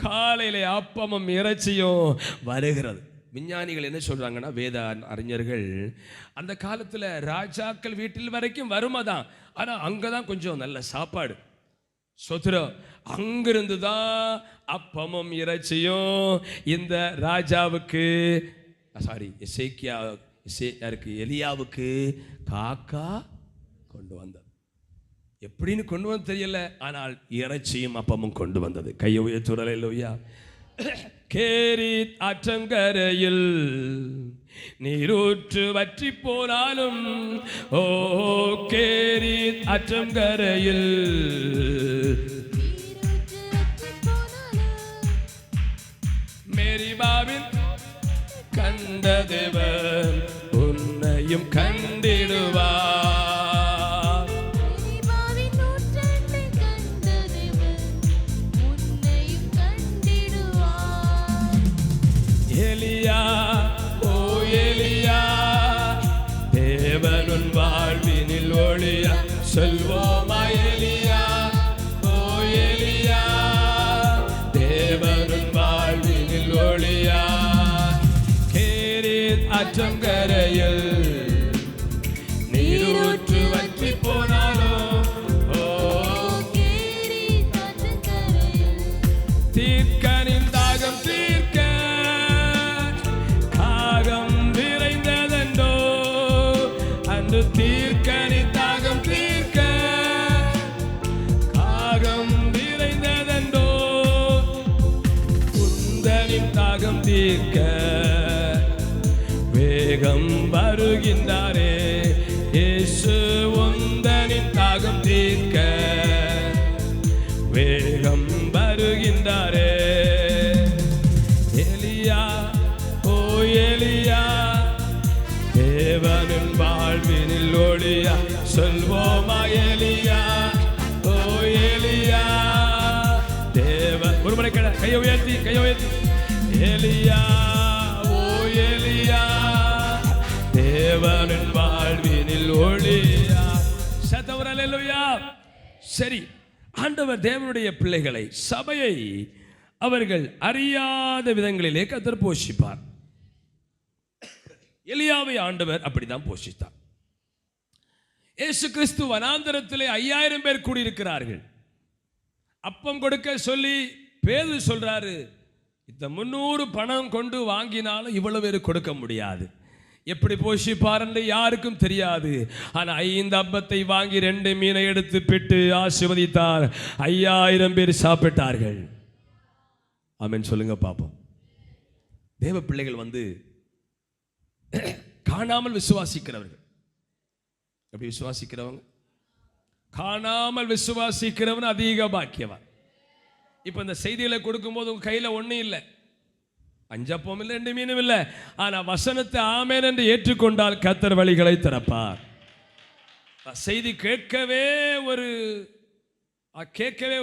காலையில் அப்பமும் இறைச்சியும் வருகிறது. விஞ்ஞானிகள் என்ன சொல்றாங்கன்னா, வேத அறிஞர்கள், அந்த காலத்தில் ராஜாக்கள் வீட்டில் வரைக்கும் வருமாதான், ஆனால் அங்கே தான் கொஞ்சம் நல்ல சாப்பாடு. சொத்துரம் அங்கிருந்து தான் அப்பமும் இறைச்சியும் இந்த ராஜாவுக்கு, எலியாவுக்கு காக்கா கொண்டு வந்தது. எப்படின்னு கொண்டு வந்து தெரியல, ஆனால் இறைச்சியும் அப்பமும் கொண்டு வந்தது. கையை உயர்த்துறலையா. கேரித் ஆற்றங்கரையில் நீரூற்று வற்றி போனாலும், ஓ கேரித் ஆற்றங்கரையில் மேரிபாவின் கண்ட தேவன் உன்னையும் கண்டிடுவார். ஒளியா சொல்வோமா எலியா, ஓ எலியா, தேவனின் வாழ்வினில் ஒளியா. கேரின் ஆற்றங்கரையில் நீரூற்று வற்றி போனாலும், ஓ தீர்க்கனின் தாகம் தீர்க்க காகம் விரைந்ததென்றோ, அந்த தீர்க்கனின் தாகம் தீர்க்க காகம் விரைந்ததென்றோ, உந்தனின் தாகம் தீர்க்க வேகம் வருகின்றாரே. இயேசு உந்தனின் தாகம் தீர்க்க வேகம் வருகின்றாரே. எலியா, ஓ எலியா, தேவனின் வாழ்வினில் ஒளியா சொல்வோமா எலியா, ஓ எலியா, தேவன். ஒரு முறை கையை உயர்த்தி, கையை உயர்த்தி. எலியா, ஓ எலியா, தேவனின் வாழ்வினில் ஒளியா. சத்தவர் அல்லேலூயா. சரி, ஆண்டவர் தேவனுடைய பிள்ளைகளை, சபையை அவர்கள் அறியாத விதங்களிலே கர்த்தர் போஷிப்பார். எலியாவை ஆண்டவர் அப்படிதான் போஷித்தார். இயேசு கிறிஸ்து வனாந்தரத்திலே 5000 பேர் கூடியிருக்கிறார்கள். அப்பம் கொடுக்க சொல்லி பேதுரு சொல்றாரு, இந்த 300 பணம் கொண்டு வாங்கினாலும் இவ்வளவு பேர் கொடுக்க முடியாது. எப்படி போஷிப்பார் என்று யாருக்கும் தெரியாது. ஆனால் 5 அப்பத்தை வாங்கி 2 மீனை எடுத்து பிட்டு ஆசீர்வதித்தார். 5000 பேர் சாப்பிட்டார்கள். ஆமென் சொல்லுங்க பாப்போம். தேவ பிள்ளைகள் வந்து காணாமல் விசுவாசிக்கிறவர்கள். எப்படி விசுவாசிக்கிறவங்க? காணாமல் விசுவாசிக்கிறவன் அதிக பாக்கியவான். இப்போ இந்த செய்திகளை கொடுக்கும்போது உங்க கையில் ஒன்றும் இல்லை, 5 அப்பமும் இல்லை, 2 மீனும் இல்லை. ஆனால் வசனத்தை ஆமென் என்று ஏற்றுக்கொண்டால் கர்த்தர் வழிகளை திறப்பார். செய்தி கேட்கவே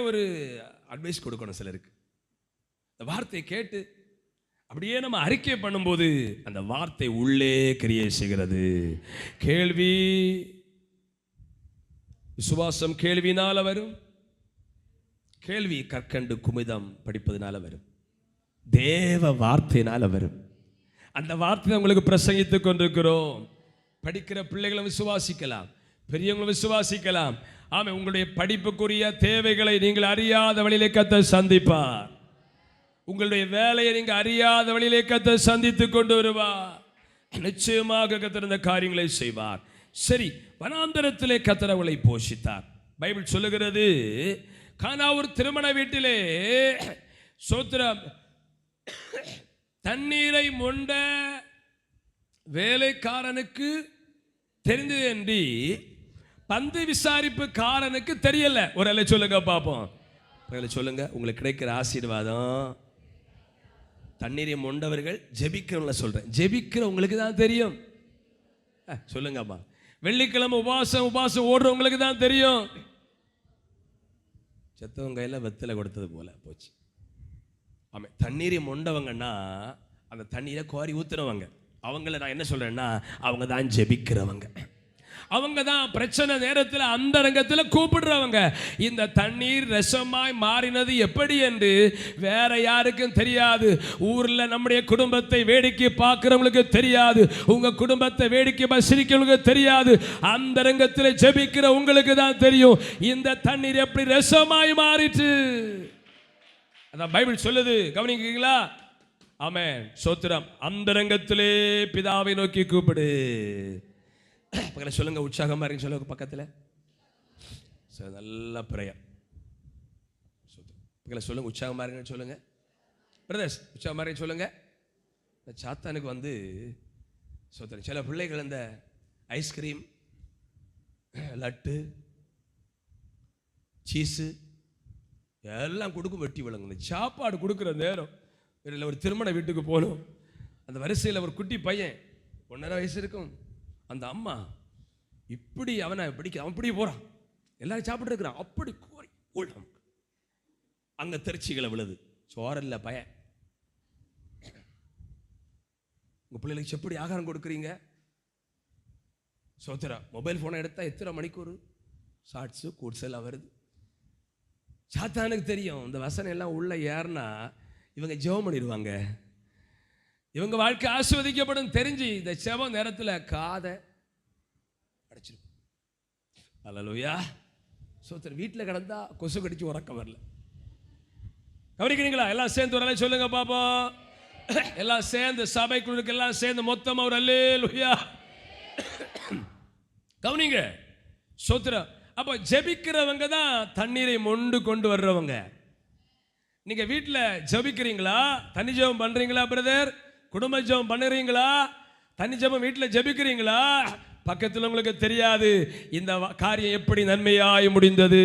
ஒரு அட்வைஸ் கொடுக்கணும் சிலருக்கு. இந்த வார்த்தையை கேட்டு அப்படியே நம்ம அறிக்கை பண்ணும்போது அந்த வார்த்தை உள்ளே கிரியை செய்கிறது. கேள்வி, விசுவாசம் கேள்வினால வரும். கேள்வி கற்கண்டு குமிதம் படிப்பதனால வரும். தேவ வார்த்தையினால வரும். அந்த வார்த்தை உங்களுக்கு பிரசங்கித்துக் கொண்டிருக்கிறோம். படிக்கிற பிள்ளைகளை விசுவாசிக்கலாம், பெரியவங்களை விசுவாசிக்கலாம். ஆமா, உங்களுடைய படிப்புக்குரிய தேவைகளை நீங்கள் அறியாத வழியிலே கர்த்தர் சந்திப்பார். உங்களுடைய வேலையை நீங்க அறியாத வழியிலே கர்த்தர் சந்தித்துக் கொண்டு வருவார். நிச்சயமாக கர்த்தர் இந்த காரியங்களை செய்வார். சரி, வனாந்தரத்திலே கர்த்தர் அவளை போஷித்தார். பைபிள் சொல்லுகிறது, கானா ஒரு திருமண வீட்டிலே சோத்திரம் தண்ணீரை மொண்ட வேலைக்காரனுக்கு தெரிந்தது என்று பந்து விசாரிப்பு காரனுக்கு தெரியல. ஒரு அல்ல சொல்லுங்க பாப்போம். சொல்லுங்க, உங்களுக்கு கிடைக்கிற ஆசீர்வாதம் தண்ணீரை மொண்டவர்கள் ஜெபிக்கிறவங்கள சொல்றேன். ஜெபிக்கிற உங்களுக்கு தான் தெரியும். சொல்லுங்கம்மா. வெள்ளிக்கிழமை உபாசம் ஓடுறவங்களுக்கு தான் தெரியும். செத்தவங்க கையில் வெத்தலை கொடுத்தது போல போச்சு. ஆமாம், தண்ணீரை மொண்டவங்கன்னா அந்த தண்ணீரை கோரி ஊத்துறவங்க. அவங்கள நான் என்ன சொல்றேன்னா, அவங்க தான் ஜெபிக்கிறவங்க. அவங்க தான் பிரச்சனை நேரத்தில் அந்த ரங்கத்தில் கூப்பிடுறவங்க. இந்த தண்ணீர் ரசமாய் மாறினது எப்படி என்று வேற யாருக்கும் தெரியாது. ஊரில் நம்முடைய குடும்பத்தை வேடிக்கை பார்க்கிறவங்களுக்கு தெரியாது. உங்க குடும்பத்தை வேடிக்கை சிரிக்கிறவங்களுக்கு தெரியாது. அந்த ரங்கத்தில் ஜெபிக்கிற உங்களுக்கு தான் தெரியும் இந்த தண்ணீர் எப்படி ரசமாய் மாறிட்டு. அதான் பைபிள் சொல்லுது, கவனிக்கிறீங்களா? ஆமென், சோத்திரம். அந்த ரங்கத்திலே பிதாவை நோக்கி கூப்பிடு. பக்கத்தில் சொல்லுங்க, உற்சாகமா இருக்கு சொல்லுங்க பக்கத்தில். நல்ல பிரேயர். பக்கத்தில் சொல்லுங்க, உற்சாகமா இருக்குன்னு சொல்லுங்க. பிரதர்ஸ், உற்சாகமா இருக்கு சொல்லுங்க. இந்த சாத்தானுக்கு வந்து சோத்திரம் சில பிள்ளைகள் இந்த ஐஸ்கிரீம், லட்டு, சீஸு எல்லாம் கொடுக்கும், வெட்டி விளங்கு. சாப்பாடு கொடுக்குற நேரம் இல்லை, ஒரு திருமண வீட்டுக்கு போகணும். அந்த வரிசையில் ஒரு குட்டி பையன் 1.5 வயசு இருக்கும். அந்த அம்மா இப்படி அவனை பிடிக்க, அவன் இப்படி போறான், எல்லாரும் சாப்பிட்டு இருக்கிறான். அப்படி கோரி உள்ள அங்க திருச்சிகளை விழுது. சோரல்ல பையன். உங்க பிள்ளைகளுக்கு எப்படி ஆகாரம் கொடுக்குறீங்க? சோத்திரம். மொபைல் ஃபோனை எடுத்தால் எத்தனை மணிக்கூர் ஷார்ட்ஸு கூட்ஸ் எல்லாம் வருது. சாத்தானுக்கு தெரியும் இந்த வசனம் எல்லாம் உள்ள ஏறினா இவங்க ஜெபம் பண்ணிடுவாங்க, இவங்க வாழ்க்கை ஆசீர்வதிக்கப்படும் தெரிஞ்சு இந்த செபம் நேரத்தில் காதை அடைச்சிருக்கும். அல்லேலூயா. சோத்திரம். வீட்டில் கிடந்தா கொசு கடிச்சு உறக்கம் வரல. கவனிக்கிறீங்களா? எல்லாம் சேர்ந்து ஒரு சொல்லுங்க பாப்போம். எல்லாம் சேர்ந்து சபைக்குழுக்கு எல்லாம் சேர்ந்து மொத்தமாக ஒரு அல்லேலூயா. கவனிங்க. சோத்திரம். அப்போ ஜெபிக்கிறவங்க தான் தண்ணீரை மொண்டு கொண்டு வர்றவங்க. நீங்க வீட்டில் ஜெபிக்கிறீங்களா? தனி ஜெபம் பண்றீங்களா பிரதர்? குடும்ப ஜெபம் பண்ணுறீங்களா? தனி ஜெபம் வீட்டில் ஜெபிக்கிறீங்களா? பக்கத்தில் உங்களுக்கு தெரியாது இந்த காரியம் எப்படி நன்மையாய் முடிந்தது.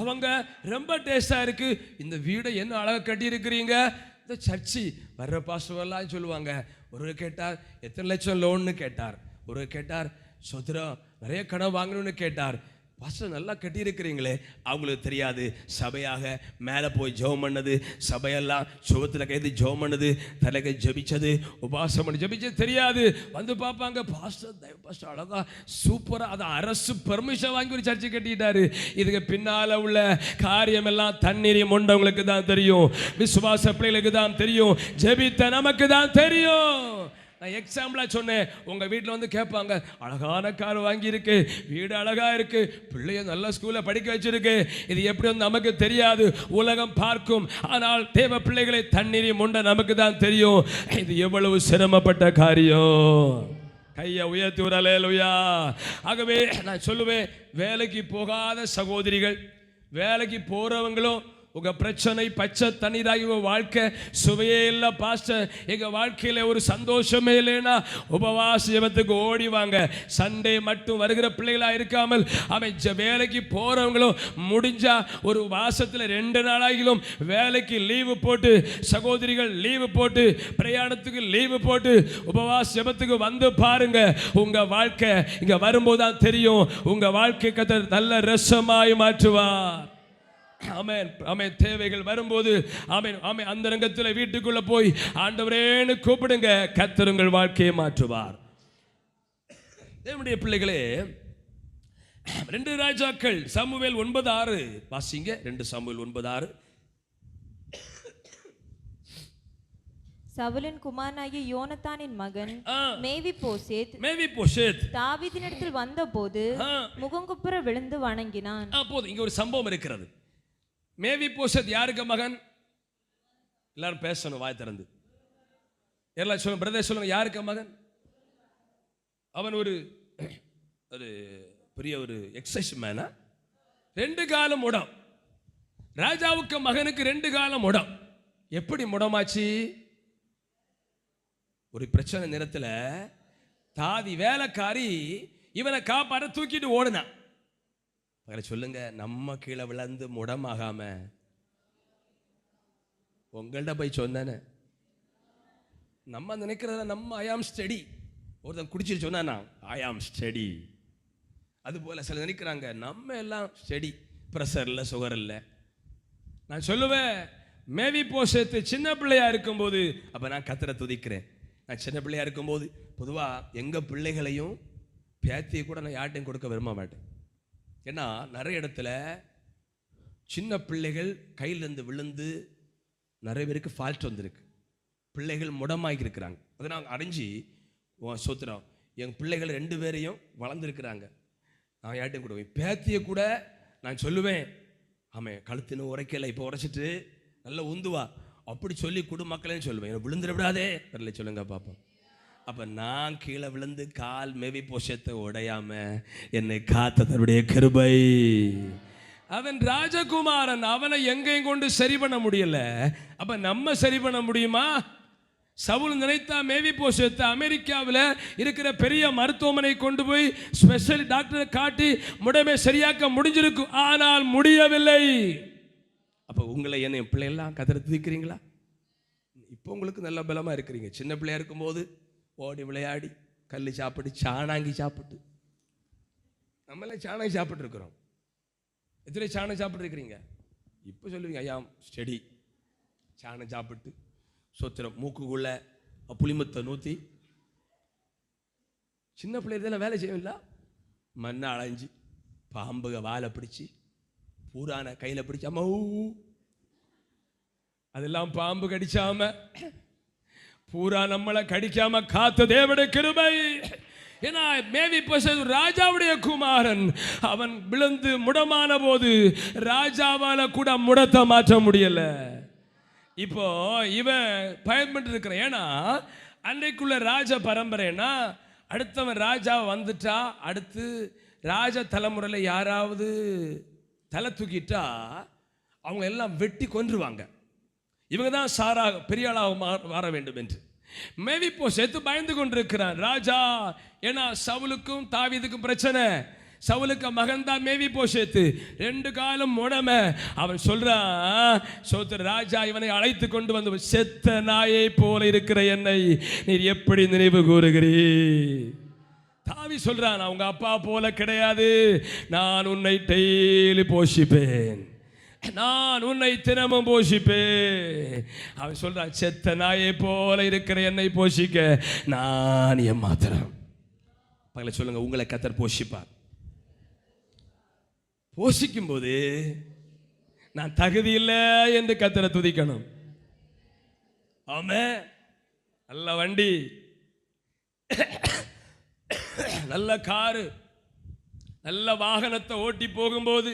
அவங்க ரொம்ப டேஸ்டா இருக்கு, இந்த வீடை என்ன அழகாக கட்டி இருக்கிறீங்க. இந்த சர்ச்சி வர்ற பாஸ்டர்லாம் சொல்லுவாங்க, ஒரு கேட்டார் எத்தனை லட்சம் லோன்னு கேட்டார், ஒரு கேட்டார் சொத்துரம் நிறைய கடன் வாங்கணும்னு கேட்டார். பாஸ்டர் நல்லா கட்டியிருக்கிறீங்களே. அவங்களுக்கு தெரியாது சபையாக மேலே போய் ஜெபம் பண்ணது, சபையெல்லாம் சுகத்தில் கைது ஜெபம் பண்ணது, தலைகை ஜபிச்சது, உபாசம் பண்ணி ஜபிச்சது தெரியாது. வந்து பார்ப்பாங்க, பாஸ்டர் தயவு பாஸ்டர் அழகா சூப்பராக அதை அரசு பெர்மிஷன் வாங்கி ஒரு சர்ச்சை கட்டிட்டாரு. இதுக்கு பின்னால் உள்ள காரியம் எல்லாம் தண்ணீரை மொண்டவங்களுக்கு தான் தெரியும், விசுவாச பிள்ளைகளுக்கு தான் தெரியும், ஜெபித்த நமக்கு தான் தெரியும். நான் எக்ஸாம்பிளாக சொன்னேன். உங்கள் வீட்டில் வந்து கேட்பாங்க, அழகான கார் வாங்கியிருக்கு, வீடு அழகாக இருக்கு, பிள்ளைய நல்ல ஸ்கூலில் படிக்க வச்சிருக்கு, இது எப்படி வந்து நமக்கு தெரியாது, உலகம் பார்க்கும். ஆனால் தேவ பிள்ளைகளை தண்ணீரை மொண்ட நமக்கு தான் தெரியும். இது எவ்வளவு சிரமப்பட்ட காரியம். கையை உயர்த்தி ஒரு அல்லேலூயா. ஆகவே நான் சொல்லுவேன், வேலைக்கு போகாத சகோதரிகள், வேலைக்கு போகிறவங்களும் உங்க பிரச்சனை பச்சை தண்ணீராகி வாழ்க்கை சுவையே இல்லை பாஸ்டர், எங்க வாழ்க்கையில ஒரு சந்தோஷமே இல்லைன்னா உபவாச ஜெபத்துக்கு ஓடிவாங்க. சண்டே மட்டும் வருகிற பிள்ளைகளா இருக்காமல் அவன் வேலைக்கு போறவங்களும் முடிஞ்சா ஒரு மாசத்துல 2 நாளாகிலும் வேலைக்கு லீவு போட்டு, சகோதரிகள் லீவு போட்டு, பிரயாணத்துக்கு லீவு போட்டு உபவாச ஜெபத்துக்கு வந்து பாருங்க. உங்க வாழ்க்கை இங்க வரும்போது தான் தெரியும், உங்க வாழ்க்கை கர்த்தர் நல்ல ரசமாய் மாற்றுவார். ஆமென் ஆமென். தேவைகள் வரும்போது ஆமென் ஆமென் அந்த ரங்கத்தில் வீட்டுக்குள்ள போய் ஆண்டவரேன்னு கூப்பிடுங்க, கர்த்தர் உங்கள் வாழ்க்கையை மாற்றுவார். தேவனுடைய பிள்ளைகளே, 2 ராஜாக்கள் சாமுவேல் 9:6 வாசிங்க. 2 சாமுவேல் 9:6. சவுலின் குமாரனாகிய யோனத்தானின் மகன் மேவிபோசேத் தாவீதினிடத்தில் வந்தபோது முகங்குப்புற விழுந்து வணங்கினான். போதும். இங்க ஒரு சம்பவம் இருக்கிறது. மேவிபோசேத் யாருக்கு மகன்? எல்லாரும் பேசணும் வாய் திறந்து. எல்லாம் சொல்லுங்க பிரதர், சொல்லுங்க யாருக்கு மகன்? அவன் ஒரு பெரிய ஒரு எக்ஸசைஸ் மேனா. 2 காலம் முடம். ராஜாவுக்கு மகனுக்கு 2 காலம் முடம். எப்படி முடமாச்சு? ஒரு பிரச்சனை நேரத்தில் தாதி வேலைக்காரி இவனை காப்பாற்ற தூக்கிட்டு ஓடுனான். சொல்லுங்க, நம்ம கீழே விழுந்து முடமாகாம உங்கள்கிட்ட போய் சொன்னானே, நம்ம நினைக்கிறத நம்ம ஐ ஆம் ஸ்டடி. ஒருத்தன் குடிச்சிட்டு சொன்னா ஐ ஆம் ஸ்டடி. அது போல சில நினைக்கிறாங்க நம்ம எல்லாம் ஸ்டடி, ப்ரெஷர் இல்லை, சுகர் இல்லை. நான் சொல்லுவேன், மேவிபோசேத் சின்ன பிள்ளையா இருக்கும்போது, அப்போ நான் கர்த்தரை துதிக்கிறேன். நான் சின்ன பிள்ளையா இருக்கும்போது பொதுவாக எங்கள் பிள்ளைகளையும் பேத்தியை கூட நான் யார்ட்டையும் கொடுக்க விரும்ப மாட்டேன். ஏன்னா நிறைய இடத்துல சின்ன பிள்ளைகள் கையிலேருந்து விழுந்து நிறைய பேருக்கு ஃபால்ட் வந்திருக்கு, பிள்ளைகள் முடமாகி இருக்கிறாங்க. அதை நாங்கள் அறிஞ்சு சோத்துறோம். எங்கள் பிள்ளைகள் 2 பேரையும் வளர்ந்துருக்கிறாங்க, நான் யார்ட்டையும் கொடுவேன். பேத்தியை கூட நான் சொல்லுவேன், ஆமாம் கழுத்துன்னு உரைக்கலை, இப்போ உரைச்சிட்டு நல்லா உந்துவா, அப்படி சொல்லி குடும்பக்களையும் சொல்லுவேன், விழுந்துட விடாதே தெரியல சொல்லுங்க பார்ப்போம். அப்ப நான் கீழே விழுந்து கால் மேவிபோசேத்தை உடையாம என்னை காத்த தன்னுடைய கிருபை. அவன் ராஜகுமாரன், அவனை எங்கேயும் கொண்டு சரி பண்ண முடியல. அப்ப நம்ம சரி பண்ண முடியுமா? சவுல் நினைத்தா மேவிபோசேத்தை அமெரிக்காவில் இருக்கிற பெரிய மருத்துவமனை கொண்டு போய் ஸ்பெஷல் டாக்டரை காட்டி முடமே சரியாக்க முடிஞ்சிருக்கும், ஆனால் முடியவில்லை. அப்போ உங்களை என்ன பிள்ளையெல்லாம் கதற துதிக்கிறீங்களா? இப்போ உங்களுக்கு நல்ல பலமா இருக்கிறீங்க. சின்ன பிள்ளையா இருக்கும்போது ஓடி விளையாடி கல் சாப்பிட்டு சாணாங்கி சாப்பிட்டு, நம்மளாம் சாணாங்கி சாப்பிட்டு இருக்கிறோம். எத்தனை சாணம் சாப்பிட்டு இருக்கிறீங்க? இப்போ சொல்லுவீங்க ஐயா ஸ்டடி. சாணம் சாப்பிட்டு சொத்திரம் மூக்குக்குள்ள புளிமத்தை நூற்றி சின்ன பிள்ளைகள் வேலை செய்யல, மண்ணை அலைஞ்சி பாம்புக வாழை பிடிச்சி பூரான கையில் பிடிச்சி அம்மா அதெல்லாம் பாம்பு கடிச்சாம பூரா நம்மளை கடிக்காம காத்த தேவனுடைய கிருபை. ஏன்னா மேவிபோசேத் ராஜாவுடைய குமாரன், அவன் விழுந்து முடமான போது ராஜாவால கூட முடத்தை மாற்ற முடியல. இப்போ இவன் பயன்பட்டு இருக்கிற, ஏன்னா அன்றைக்குள்ள ராஜ பரம்பரைன்னா அடுத்தவன் ராஜா வந்துட்டா அடுத்து ராஜ தலைமுறையில் யாராவது தலை தூக்கிட்டா அவங்க எல்லாம் வெட்டி கொன்றுவாங்க. இவங்க தான் சாராக பெரிய ஆளாக மாற வேண்டும் என்று மேவிபோசேத் பயந்து கொண்டிருக்கிறான் ராஜா. ஏன்னா சவுலுக்கும் தாவீதுக்கும் பிரச்சனை. சவுலுக்கு மகன் தான் மேவிபோசேத், 2 காலம் முடம. அவன் சொல்றான், சோத்திர ராஜா இவனை அழைத்து கொண்டு வந்து, செத்த நாயை போல இருக்கிற என்னை நீர் எப்படி நினைவு கூறுகிறீர்? தாவி சொல்றான், அவங்க அப்பா போல கிடையாது, நான் உன்னை டெய்லி போஷிப்பேன், நான் உன்னை தினமும் போஷிப்பேன். அவன் சொல்றான், செத்த நாயை போல இருக்கிற என்னை போஷிக்க நான் ஏமாத்திரம். பகல சொல்லுங்க, உங்களை கர்த்தர் போஷிப்பார். போஷிக்கும் போது நான் தகுதி இல்லை என்று கர்த்தரை துதிக்கணும். ஆமென். நல்ல வண்டி, நல்ல காரு, நல்ல வாகனத்தை ஓட்டி போகும்போது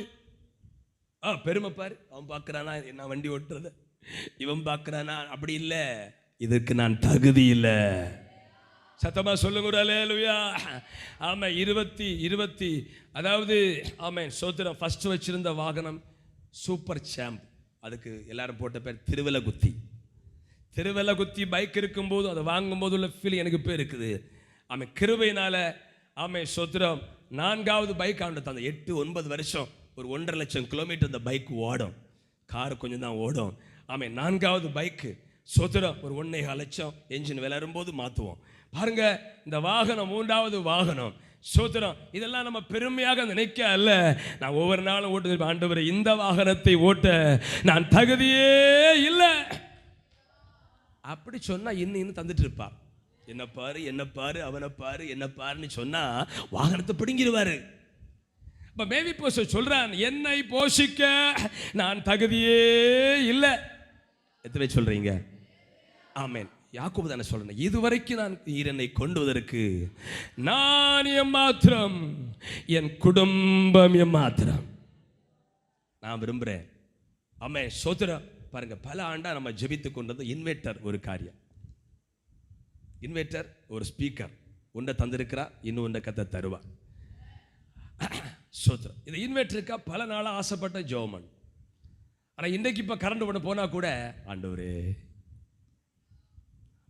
பெருமை பாரு, அவன் பார்க்கறானா என்ன வண்டி ஓட்டுறது, இவன் பார்க்கறானா, அப்படி இல்லை, இதற்கு நான் தகுதி இல்லை. சத்தமா சொல்லுங்க அல்லேலூயா. ஆமா 20 அதாவது ஆமா சோத்திரம். ஃபர்ஸ்ட் வச்சிருந்த வாகனம் சூப்பர் சாம்ப், அதுக்கு எல்லாரும் போட்ட பேர் திருவலகுத்தி. திருவலகுத்தி பைக் இருக்கும்போது அதை வாங்கும்போது உள்ள ஃபீல் எனக்கு இப்போ இருக்குது. ஆமா கிருபையினால ஆமா சோத்திரம் 4வது பைக் ஆண்டு அந்த 8-9 வருஷம் ஒரு 1.5 லட்சம் கிலோமீட்டர் இந்த பைக் ஓடும். கார் கொஞ்சம் தான் ஓடும். ஆமா 4வது பைக்கு சோத்திரம் ஒரு 1.25 லட்சம். என்ஜின் விளையாடும்போது மாற்றுவோம் பாருங்க. இந்த வாகனம் 3வது வாகனம் சோத்திரம். இதெல்லாம் நம்ம பெருமையாக நினைக்க அல்ல, நான் ஒவ்வொரு நாளும் ஓட்டு, ஆண்டவரே இந்த வாகனத்தை ஓட்ட நான் தகுதியே இல்லை அப்படி சொன்னா இன்னும் தந்துட்டு இருப்பார். என்ன பாரு என்ன பாரு அவனை பாரு என்ன பாருன்னு சொன்னா வாகனத்தை பிடுங்கிடுவாரு. இப்ப மேவிபோசேத் சொல்றான், என்னை போஷிக்க நான் தகுதியே இல்லை. எத்தனை சொல்றீங்க? ஆமென். யாக்கோபு தானே சொல்றேன், இதுவரைக்கும் நான் என்னை கொண்டு வருவதற்கு நான் எம்மாத்திரம், என் குடும்பம் எம்மாத்திரம். நான் விரும்புகிறேன். ஆமே சோத்திரம். பாருங்க, பல ஆண்டா நம்ம ஜெபித்து கொண்டது இன்வெர்டர் ஒரு காரியம். இன்வெர்டர் ஒரு ஸ்பீக்கர் ஒன்றை தந்திருக்கிறா, இன்னும் ஒன்றை கத்த தருவா. சோத்திரம். இது இன்வெர்டருக்கா பல நாளாக ஆசைப்பட்ட ஜோமன். ஆனால் இன்றைக்கு இப்போ கரண்ட் ஒன்று போனால் கூட ஆண்டவரே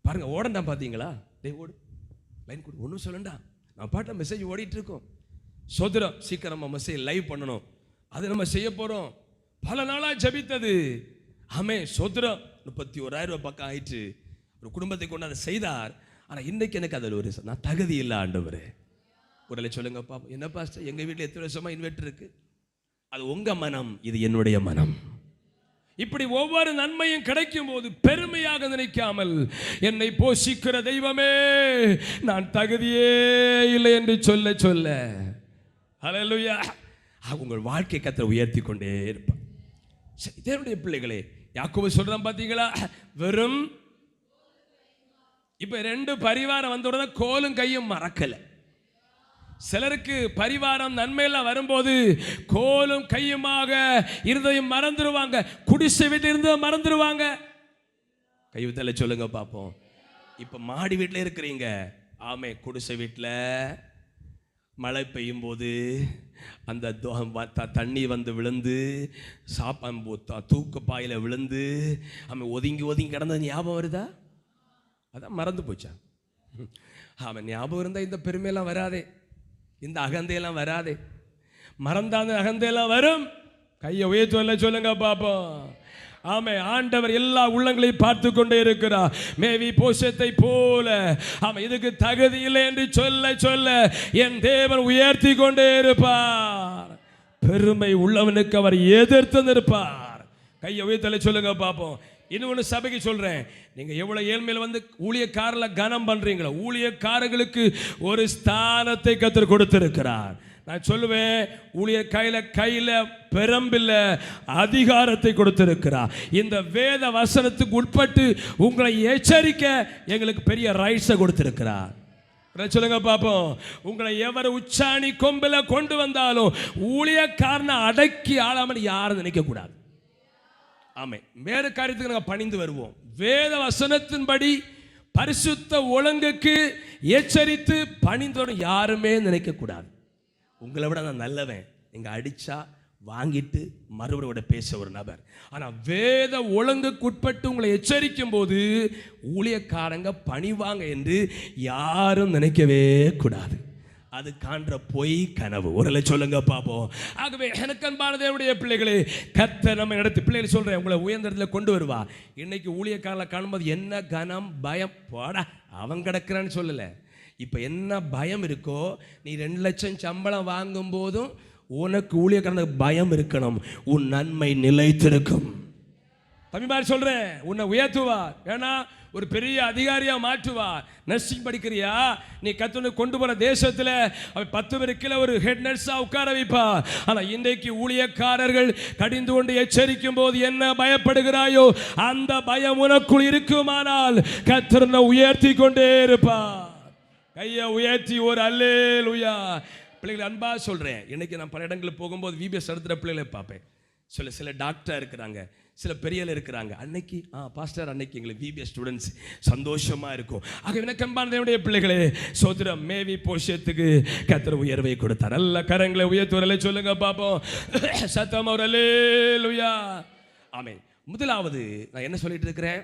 பாருங்க ஓடண்டா பார்த்தீங்களா, டேய் ஓடு லைன் கொடு, ஒன்றும் சொல்லண்டா, நான் பாட்ட மெசேஜ் ஓடிட்டு இருக்கோம். சோதரம் சீக்கிரம் நம்ம மெசேஜ் லைவ் பண்ணணும், அது நம்ம செய்ய போகிறோம். பல நாளாக ஜபித்தது. ஆமே சோதரம் 31,000 ரூபாய் பக்கம் ஆயிட்டு ஒரு குடும்பத்தை கொண்டு அதை செய்தார். ஆனால் இன்றைக்கு எனக்கு அதில் ஒரு நான் தகுதி இல்லை ஆண்டவரே. உடனே சொல்லுங்க பாப்போம், என்ன பாஸ்டர் எங்கள் வீட்டில் எத்தனை வருஷமாக இன்வெர்டர் இருக்கு, அது உங்கள் மனம், இது என்னுடைய மனம். இப்படி ஒவ்வொரு நன்மையும் கிடைக்கும் போது பெருமையாக நினைக்காமல், என்னை போஷிக்கிற தெய்வமே நான் தகுதியே இல்லை என்று சொல்ல சொல்ல ஹல்லேலூயா உங்கள் வாழ்க்கை கர்த்தர் உயர்த்தி கொண்டே இருப்பார். தேவனுடைய பிள்ளைகளே, யாக்கோபு சொல்றான் பாத்தீங்களா, வெறும் இப்ப 2 பரிவாரம் வந்த உடனே கோலும் கையும் மறக்கல. சிலருக்கு பரிவாரம் நன்மையெல்லாம் வரும்போது கோலும் கையுமாக இருதயம் மறந்துடுவாங்க, குடிசை வீட்டில் இருந்து மறந்துடுவாங்க. கைவித்தல சொல்லுங்க பார்ப்போம். இப்ப மாடி வீட்டில் இருக்கிறீங்க, ஆமே குடிசை வீட்டில் மழை பெய்யும் போது அந்த தண்ணி வந்து விழுந்து தூக்கு பாயில விழுந்து அவன் ஒதுங்கி ஒதுங்கி கிடந்தது ஞாபகம் வருதா? அதான் மறந்து போச்சா? அவன் ஞாபகம் இருந்தா இந்த பெருமையெல்லாம் வராதே, இந்த அகந்தையெல்லாம் வராதே. மறந்தாந்த அகந்தையெல்லாம் வரும். கையை உயர்த்துவல்ல சொல்லுங்க பாப்போம். ஆமே, ஆண்டவர் எல்லா உள்ளங்களையும் பார்த்து கொண்டே இருக்கிறார். மேவிபோசேத்தை போல ஆமா இதுக்கு தகுதி இல்லை என்று சொல்ல சொல்ல என் தேவன் உயர்த்தி கொண்டே இருப்பார். பெருமை உள்ளவனுக்கு அவர் எதிர்த்து நிற்பார். கையை உயர்த்தல சொல்லுங்க பாப்போம். இன்னொன்று சபைக்கு சொல்றேன், நீங்க எவ்வளவு ஏழ்மையில வந்து ஊழியக்காரர்ல கனம் பண்றீங்களோ, ஊழியக்காரர்களுக்கு ஒரு ஸ்தானத்தை கர்த்தர் கொடுத்திருக்கிறார். நான் சொல்லுவேன், ஊழியர் கையில பெரம்பில்ல அதிகாரத்தை கொடுத்திருக்கிறார். இந்த வேத வசனத்துக்கு உட்பட்டு உங்களை எச்சரிக்க எங்களுக்கு பெரிய ரைட்ஸை கொடுத்திருக்கிறார். சொல்லுங்க பாப்போம். உங்களை எவர் உச்சாணி கொம்பில கொண்டு வந்தாலும் ஊழியக்காரனை அடக்கி ஆளாமல் யாரும் நினைக்க கூடாது. ஆமே, வேறு காரியத்துக்கு நாங்கள் பணிந்து வருவோம். வேத வசனத்தின்படி பரிசுத்த ஒழுங்குக்கு எச்சரித்து பணிந்தோடு யாருமே நினைக்க கூடாது. உங்களை விட நான் நல்லவன், நீங்க அடிச்சா வாங்கிட்டு மறுபடியோட பேச ஒரு நபர். ஆனால் வேத ஒழுங்குக்கு உட்பட்டு உங்களை எச்சரிக்கும் போது ஊழியக்காரங்க பணிவாங்க என்று யாரும் நினைக்கவே கூடாது. அது காண்ற பொய் கனவு. ஒரு சொல்லுங்க பாப்போம். ஆகவே எனக்கு அன்பான தேவனுடைய பிள்ளைகளே, கர்த்தர் நம்ம இடத்து பிள்ளைகள் சொல்றேன், உங்களை உயர்ந்த இடத்துல கொண்டு வருவா. இன்னைக்கு ஊழியக்காரங்களை காணும்போது என்ன கனம் பயம், போடா அவன் கிடக்குறான்னு சொல்லல. இப்ப என்ன பயம் இருக்கோ, நீ 2 லட்சம் சம்பளம் வாங்கும் போதும் உனக்கு ஊழியக்காரனுக்கு பயம் இருக்கணும். உன் நன்மை நிலைத்திருக்கும். தம்பி மாதிரி சொல்றேன், உன்னை உயர்த்துவார். ஏன்னா ஒரு பெரிய அதிகாரியா மாற்றுவார். நர்சிங் படிக்கிறியா, நீ கத்துன்னு கொண்டு போற தேசத்துல 10 பேர் கீழே ஒரு ஹெட் நர்ஸா உட்கார வைப்பா. ஆனா இன்றைக்கு ஊழியக்காரர்கள் கடிந்து கொண்டு எச்சரிக்கும் போது என்ன பயப்படுகிறாயோ அந்த பயம் உனக்குள் இருக்குமானால் கர்த்தர் உயர்த்தி கொண்டே இருப்பா. கையை உயர்த்தி ஒரு அல்லேலூயா. பிள்ளைகளை அன்பா சொல்றேன், இன்னைக்கு நான் பல இடங்களுக்கு போகும்போது விபிஎஸ் நடத்துகிற பிள்ளைகளை பார்ப்பேன். சில டாக்டர் இருக்கிறாங்க, சில பெரியல இருக்கிறாங்க. அன்னைக்கு பாஸ்டர், அன்னைக்கு எங்களுக்கு விபிஎஸ் ஸ்டூடெண்ட்ஸ் சந்தோஷமா இருக்கும். ஆக எனக்கு அன்பான தேவனுடைய பிள்ளைகளே, சோதரம் மேவி போஷத்துக்கு கர்த்தர் உயர்வை கொடுத்தார். நல்ல கரங்களை உயர்த்துவரலே சொல்லுங்க பாப்போம். சத்தம் ஒரு அல்லேலூயா. ஆமென். முதலாவது நான் என்ன சொல்லிட்டு இருக்கிறேன்,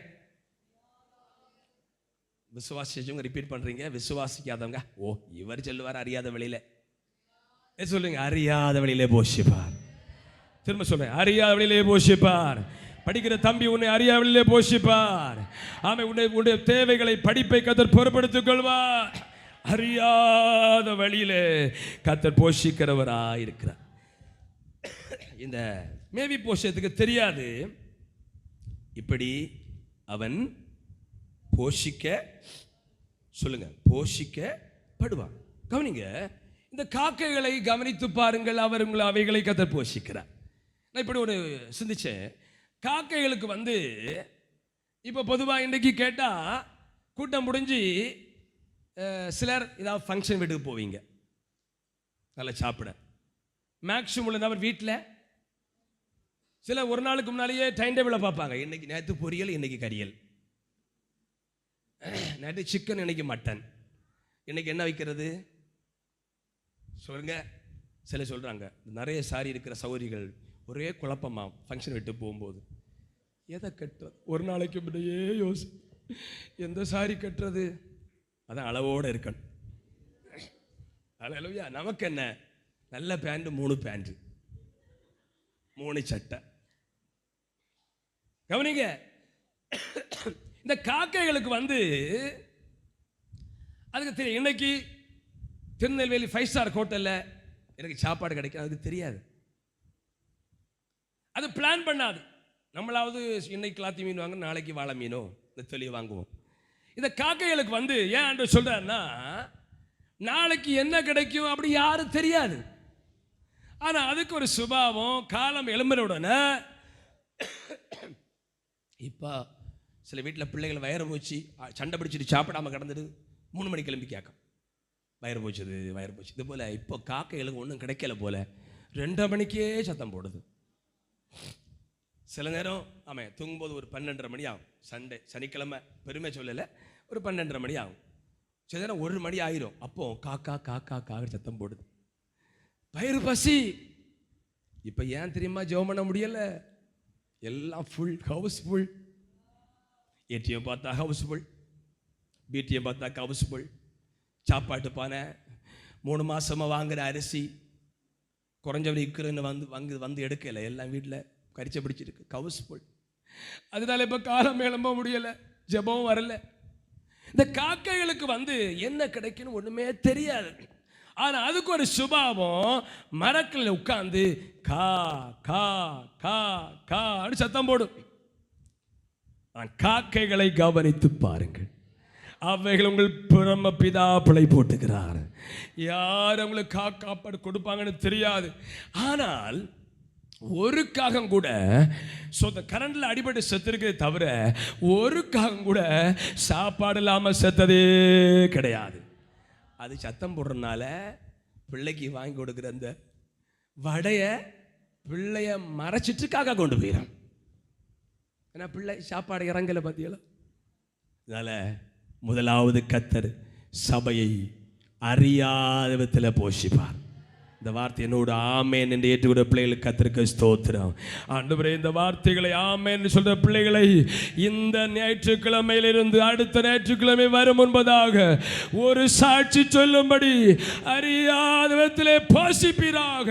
விசுவாசிச்சவங்க ரிப்பீட் பண்றீங்க, விசுவாசிக்காதவங்க இவர் சொல்லுவார் அறியாத வழியில சொல்லுங்க, அறியாத வழியிலே போஷிப்பார். திரும்ப சொல்றேன், அறியாத வழியிலே போஷிப்பார். படிக்கிற தம்பி உன்னை அறியாத வழியிலே போஷிப்பார். ஆமை, உன்னுடைய தேவைகளை படிப்பை கர்த்தர் பொறுப்படுத்திக் கொள்வார். அறியாத வழியிலே கர்த்தர் போஷிக்கிறவராய் இருக்கிறார். இந்த மேவி போஷத்துக்கு தெரியாது, இப்படி அவன் போஷிக்க சொல்லுங்க போஷிக்கப்படுவான். கவனிங்க, இந்த காக்கைகளை கவனித்து பாருங்கள், அவர் உங்களை அவைகளை கர்த்தர் போஷிக்கிறார். நான் இப்படி ஒரு சிந்திச்சேன், காக்கைகளுக்கு வந்து இப்போ பொதுவாக இன்றைக்கி கேட்டால் கூட்டம் முடிஞ்சு சிலர் ஏதாவது ஃபங்க்ஷன் வீட்டுக்கு போவீங்க, நல்லா சாப்பிட. மேக்ஸிமம் உள்ளவர் வீட்டில் சில ஒரு நாளுக்கு முன்னாலேயே டைம் டேபிளை பார்ப்பாங்க. இன்னைக்கு நேற்று பொரியல், இன்னைக்கு கரியல், நேற்று சிக்கன், இன்னைக்கு மட்டன், இன்னைக்கு என்ன வைக்கிறது சொல்லுங்க. சில சொல்றாங்க, நிறைய சாரி இருக்கிற சௌரிகள் ஒரே குழப்பமா ஃபங்க்ஷன் விட்டு போகும்போது எதை கட்டுறது, ஒரு நாளைக்கு முன்னையே யோசி எந்த சாரி கட்டுறது, அதான் அளவோடு இருக்கணும். அல்லேலூயா. நமக்கு என்ன, நல்ல பேண்ட் 3 பேண்ட் 3 சட்டை. கவனிங்க, இந்த காக்கைகளுக்கு வந்து அதுக்கு தெரியும், இன்னைக்கு திருநெல்வேலி 5 ஸ்டார் ஹோட்டல்ல எனக்கு சாப்பாடு கிடைக்கும், அதுக்கு தெரியாது, அது பிளான் பண்ணாது. நம்மளாவது இன்னைக்கு கிளாத்தி மீன் வாங்க, நாளைக்கு வாழை மீனோ இந்த தொழில் வாங்குவோம். இந்த காக்கைகளுக்கு வந்து ஏன் ஆண்டவர் சொல்றாருன்னா, நாளைக்கு என்ன கிடைக்கும் அப்படி யாரும் தெரியாது. ஆனா அதுக்கு ஒரு சுபாவம், காலம் எழும்புற உடனே இப்போ சில வீட்டில் பிள்ளைகள் வயிறு போச்சு சண்டை பிடிச்சிட்டு சாப்பிடாம கிடந்துட்டு 3 மணி கிளம்பி கேட்கும், வயிறு போச்சுது வயிறு போச்சு. இது போல் இப்போ காக்கைகளுக்கு ஒன்றும் கிடைக்கல போல 2 மணிக்கே சத்தம் போடுது. சில நேரம் ஆமாம் தூங்கும்போது ஒரு 12:30 மணி ஆகும். சனிக்கிழமை பெருமை சொல்லலை, ஒரு 12:30 மணி ஆகும். சில நேரம் 1 மணி ஆயிரும். அப்போ காக்கா காக்கா காக்க சத்தம் போடுது, வயிறு பசி. இப்போ ஏன் தெரியுமா ஜெபம் பண்ண முடியல, எல்லாம் ஃபுல், ஹவுஸ்ஃபுல். ஏடிஎம் பார்த்தா ஹவுஸ்ஃபுல், பிடிஎம் பார்த்தா ஹவுஸ்ஃபுல். சாப்பாட்டு பானை, 3 மாசமாக வாங்குற அரிசி குறைஞ்சவரை விற்கிறன்னு வந்து எடுக்கலை, எல்லாம் வீட்டில் கரிச்சை பிடிச்சிருக்கு, ஹவுஸ்ஃபுல். அதனால இப்போ காலம் எழும்ப முடியலை, ஜெபம் வரல. இந்த காக்கைகளுக்கு வந்து என்ன கிடைக்குன்னு ஒன்றுமே தெரியாது. ஆனால் அதுக்கு ஒரு சுபாவம், மரக்கில் உட்கார்ந்து கா கா கா கான்னு சத்தம் போடும். காக்கைகளை கவனித்து பாருங்கள், அவைகள் உங்கள் பிரமபிதா பிழை போட்டுகிறார். யார் அவங்களுக்கு காப்பாடு கொடுப்பாங்கன்னு தெரியாது. ஆனால் ஒரு காகம் கூட கரண்ட்ல அடிபட்டு செத்துருக்கே தவிர ஒரு காகம் கூட சாப்பாடு இல்லாம செத்ததே கிடையாது. அது சத்தம் போடுறதுனால பிள்ளைக்கு வாங்கி கொடுக்குற அந்த வடைய பிள்ளைய மறைச்சிட்டு காக்கா கொண்டு போயிடும். ஏன்னா பிள்ளை சாப்பாடு இறங்கல பார்த்தீங்களா? அதனால முதலாவது கர்த்தர் சபையை அறியாத விதத்தில் போஷிப்பார். இந்த வார்த்தை என்னோட ஆமேன் என்று ஏற்றுக்கிற பிள்ளைகளுக்கு கர்த்தருக்கு ஸ்தோத்திரம். ஆண்டவரே, இந்த வார்த்தைகளை ஆமேன் சொல்ற பிள்ளைகளை இந்த ஞாயிற்றுக்கிழமையிலிருந்து அடுத்த ஞாயிற்றுக்கிழமை வரும் முன்பதாக ஒரு சாட்சி சொல்லும்படி அறியாத விதத்திலே போஷிப்பீராக.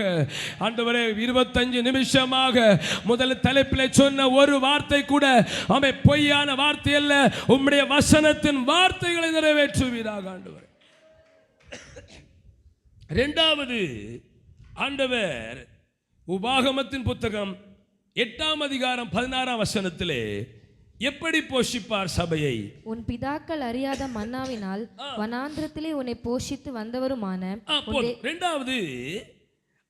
ஆண்டவரே, 25 நிமிஷமாக முதல் தலைப்பில் சொன்ன ஒரு வார்த்தை கூட அவை பொய்யான வார்த்தை அல்ல, உம்முடைய வசனத்தின் வார்த்தைகளை நிறைவேற்றுவீராக ஆண்டவரே. இரண்டாவது, ஆண்டவர் உபாகமத்தின் புத்தகம் 8ஆம் அதிகாரம் 16ஆம் வசனத்திலே எப்படி போஷிப்பார் சபையை? உன் பிதாக்கள் அறியாத மன்னாவினால் வனாந்திரத்திலே உன்னை போஷித்து வந்தவருமான. இரண்டாவது,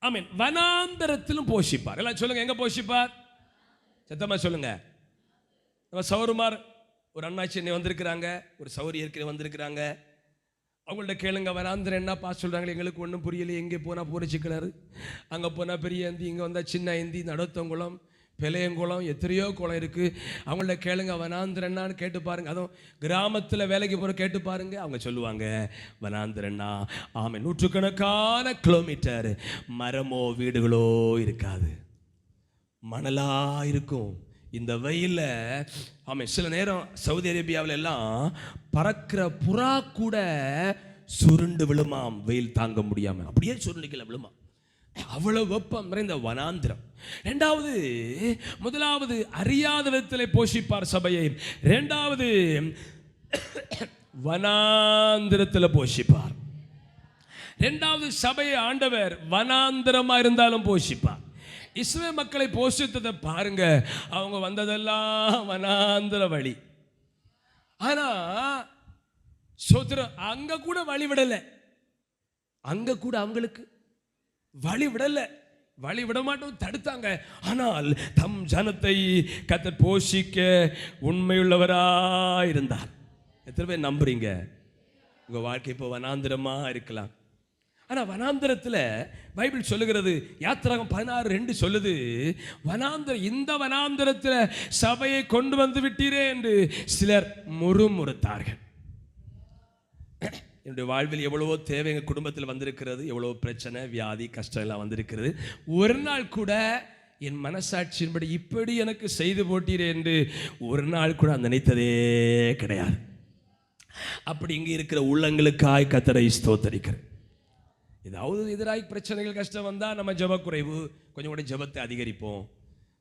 ஆமென், வனாந்திரத்திலும் போஷிப்பார். எல்லாம் சொல்லுங்க, எங்க போஷிப்பார்? சத்தமா சொல்லுங்க. நம்ம சௌருமார் ஒரு அண்ணாச்சி என்னை வந்திருக்கிறாங்க, ஒரு சௌரி ஏற்கனவே வந்திருக்கிறாங்க. அவங்கள்ட்ட கேளுங்க, வனாந்திரம் என்னப்பா சொல்கிறாங்களே, எங்களுக்கு ஒன்றும் புரியலை. எங்கே போனால் பூரச்சிக்கிணறு, அங்கே போனால் பெரிய ஏந்தி, இங்கே வந்தால் சின்ன ஏந்தி, நடுத்தங்குளம், பெலையங்குளம், எத்தனையோ குளம் இருக்குது. அவங்கள்ட்ட கேளுங்க வனாந்திரம் என்னான்னு கேட்டு பாருங்கள். அதுவும் கிராமத்தில் வேலைக்கு போகிற கேட்டு பாருங்க, அவங்க சொல்லுவாங்க வனாந்திரன்னா ஆமாம், நூற்றுக்கணக்கான கிலோமீட்டர், மரமோ வீடுகளோ இருக்காது, மணலாக இருக்கும். இந்த வெயில்ல ஆமாம், சில நேரம் சவுதி அரேபியாவில் எல்லாம் பறக்கிற புறா கூட சுருண்டு விழுமாம், வெயில் தாங்க முடியாம அப்படியே சுருண்டுக்கல விழுமா. அவ்வளவு வெப்பம் நிறைந்த வனாந்திரம். இரண்டாவது, முதலாவது அறியாத விதத்தில் போஷிப்பார் சபையை. இரண்டாவது, வனாந்திரத்தில் போஷிப்பார். இரண்டாவது, சபையை ஆண்டவர் வனாந்திரமா இருந்தாலும் போஷிப்பார். இஸ்ரவேல் மக்களை போஷித்ததை பாருங்க, அவங்க வந்ததெல்லாம் வனாந்திர வழி. ஆனா சோத்திரம், அங்க கூட வழி விடல, அங்க கூட அவங்களுக்கு வழி விடல, வழி விட மாட்டோம் தடுத்தாங்க. ஆனால் தம் ஜனத்தை கர்த்தர் போஷிக்க உண்மையுள்ளவராய் இருந்தார். எத்தனை பேர் நம்புறீங்க? உங்க வாழ்க்கை இப்போ வனாந்திரமா இருக்கலாம். ஆனா வனாந்திரத்தில் பைபிள் சொல்லுகிறது, யாத்திராகம் 16:2 சொல்லுது, வனாந்திரம், இந்த வனாந்திரத்தில் சபையை கொண்டு வந்து விட்டீரே என்று சிலர் முறுமுறுத்தார்கள். என்னுடைய வாழ்வில் எவ்வளவோ தேவை எங்கள் குடும்பத்தில் வந்திருக்கிறது, எவ்வளவோ பிரச்சனை, வியாதி, கஷ்டம் எல்லாம் வந்திருக்கிறது. ஒரு நாள் கூட என் மனசாட்சியின்படி இப்படி எனக்கு செய்து போட்டீரே என்று ஒரு நாள் கூட நினைத்ததே கிடையாது. அப்படி இங்கே இருக்கிற உள்ளங்களுக்காய் கர்த்தரை ஸ்தோத்தரிக்கிறேன். ஏதாவது எதிராக பிரச்சனைகள், கஷ்டம் வந்தால் நம்ம ஜெப குறைவு, கொஞ்சம் கூட ஜெபத்தை அதிகரிப்போம்,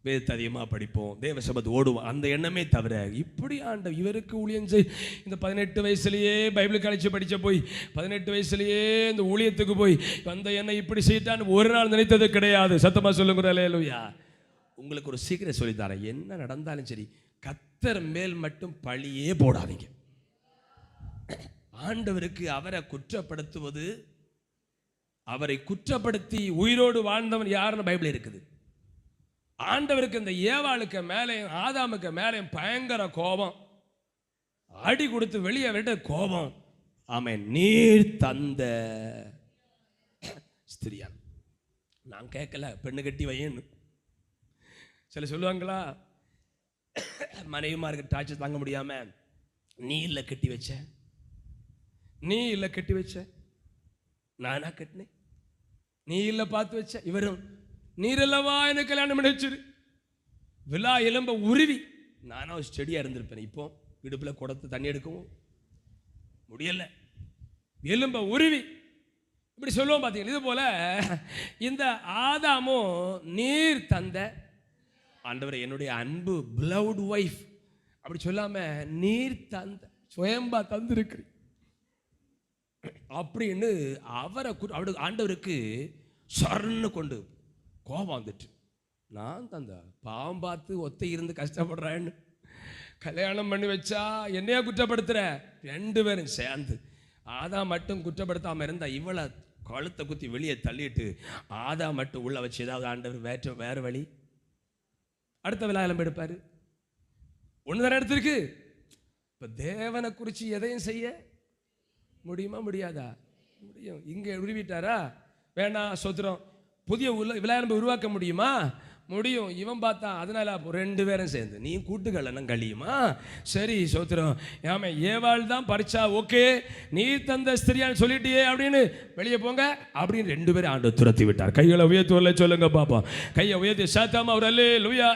வேதத்தை அதிகமாக படிப்போம், தேவ சபத்து ஓடுவோம், அந்த எண்ணமே தவிர இப்படி ஆண்ட இவருக்கு ஊழியம் செய், இந்த 18 வயசுலேயே பைபிள் காலேஜ் படித்த போய் 18 வயசுலேயே இந்த ஊழியத்துக்கு போய் அந்த எண்ணம் இப்படி செய்தான்னு ஒரு நாள் நினைத்தது கிடையாது. சத்தமாக சொல்லுங்க அல்லேலூயா. உங்களுக்கு ஒரு சீக்கிரம் சொல்லித்தரேன், என்ன நடந்தாலும் சரி கர்த்தர் மேல் மட்டும் பழியே போடாதீங்க. ஆண்டவருக்கு அவரை குற்றப்படுத்துவது, அவரை குற்றப்படுத்தி உயிரோடு வாழ்ந்தவன் யாருன்னு பைபிள் இருக்குது. ஆண்டவருக்கு இந்த ஏவாளுக்கு மேலேயும் ஆதாமுக்கு மேலேயும் பயங்கர கோபம், அடி கொடுத்து வெளியே விட்ட கோபம். ஆமென். நீர் தந்த ஸ்திரியா, நான் கேட்கல பெண்ணு கட்டி வையன்னு சில சொல்லுவாங்களா, மனைவிமாருக்கு டார்ச்சர் தாங்க முடியாம நீ இல்லை கட்டி வச்ச, நீ இல்லை கட்டி வச்ச, நானா கட்டினேன், நீ இல்லை பார்த்து வச்ச, இவரும் நீரெல்லவா எனக்கு கல்யாணம் பண்ணி வச்சிரு, விழா எலும்ப உருவி நானும் செடியாக இருந்திருப்பேன். இப்போ இடுப்பில் குடத்து தண்ணி எடுக்கவும் முடியல, எலும்ப உருவி இப்படி சொல்லுவோம் பார்த்தீங்களா. இது போல இந்த ஆதாமும் நீர் தந்த ஆண்டவரை, என்னுடைய அன்பு பிளவுட் ஒய்ஃப் அப்படி சொல்லாம நீர் தந்த சுயம்பா தந்திருக்கு அப்படின்னு அவரை ஆண்டவருக்கு சர்ன்னு கொண்டு கோபம் வந்துட்டு, நான் தந்த பாவம் பார்த்து ஒத்தை இருந்து கஷ்டப்படுறேன்னு கல்யாணம் பண்ணி வச்சா என்னையா குற்றப்படுத்துற? 2 பேரும் சேர்ந்து ஆதா மட்டும் குற்றப்படுத்தாம இருந்தா இவளை கழுத்தை குத்தி வெளியே தள்ளிட்டு ஆதா மட்டும் உள்ள வச்சு ஏதாவது ஆண்டவர் வேற வழி அடுத்த விழாலம் எடுப்பாரு. ஒண்ணுதானே எடுத்திருக்கு. இப்ப தேவனை குறிச்சு எதையும் செய்ய முடியுமா? முடியாதா? முடியும். இங்க உருவிட்டாரா? வேணாம், சொத்துறோம். புதிய விழாலம் உருவாக்க முடியுமா? முடியும். இவன் பார்த்தா அதனால 2 பேரும் சேர்ந்து நீ கூட்டுக்கலன்னா கழியுமா? சரி சோத்திரம். ஆமா, ஏவாள் தான் பறிச்சா, ஓகே, நீ தந்த ஸ்திரியான்னு சொல்லிட்டியே அப்படின்னு வெளியே போங்க அப்படின்னு 2 பேரும் ஆண்டவர் துரத்தி விட்டார். கைகளை உயர்த்துவல சொல்லுங்க பாப்போம். கையை உயர்த்தி சாத்தாம அவர் அல்லேலூயா.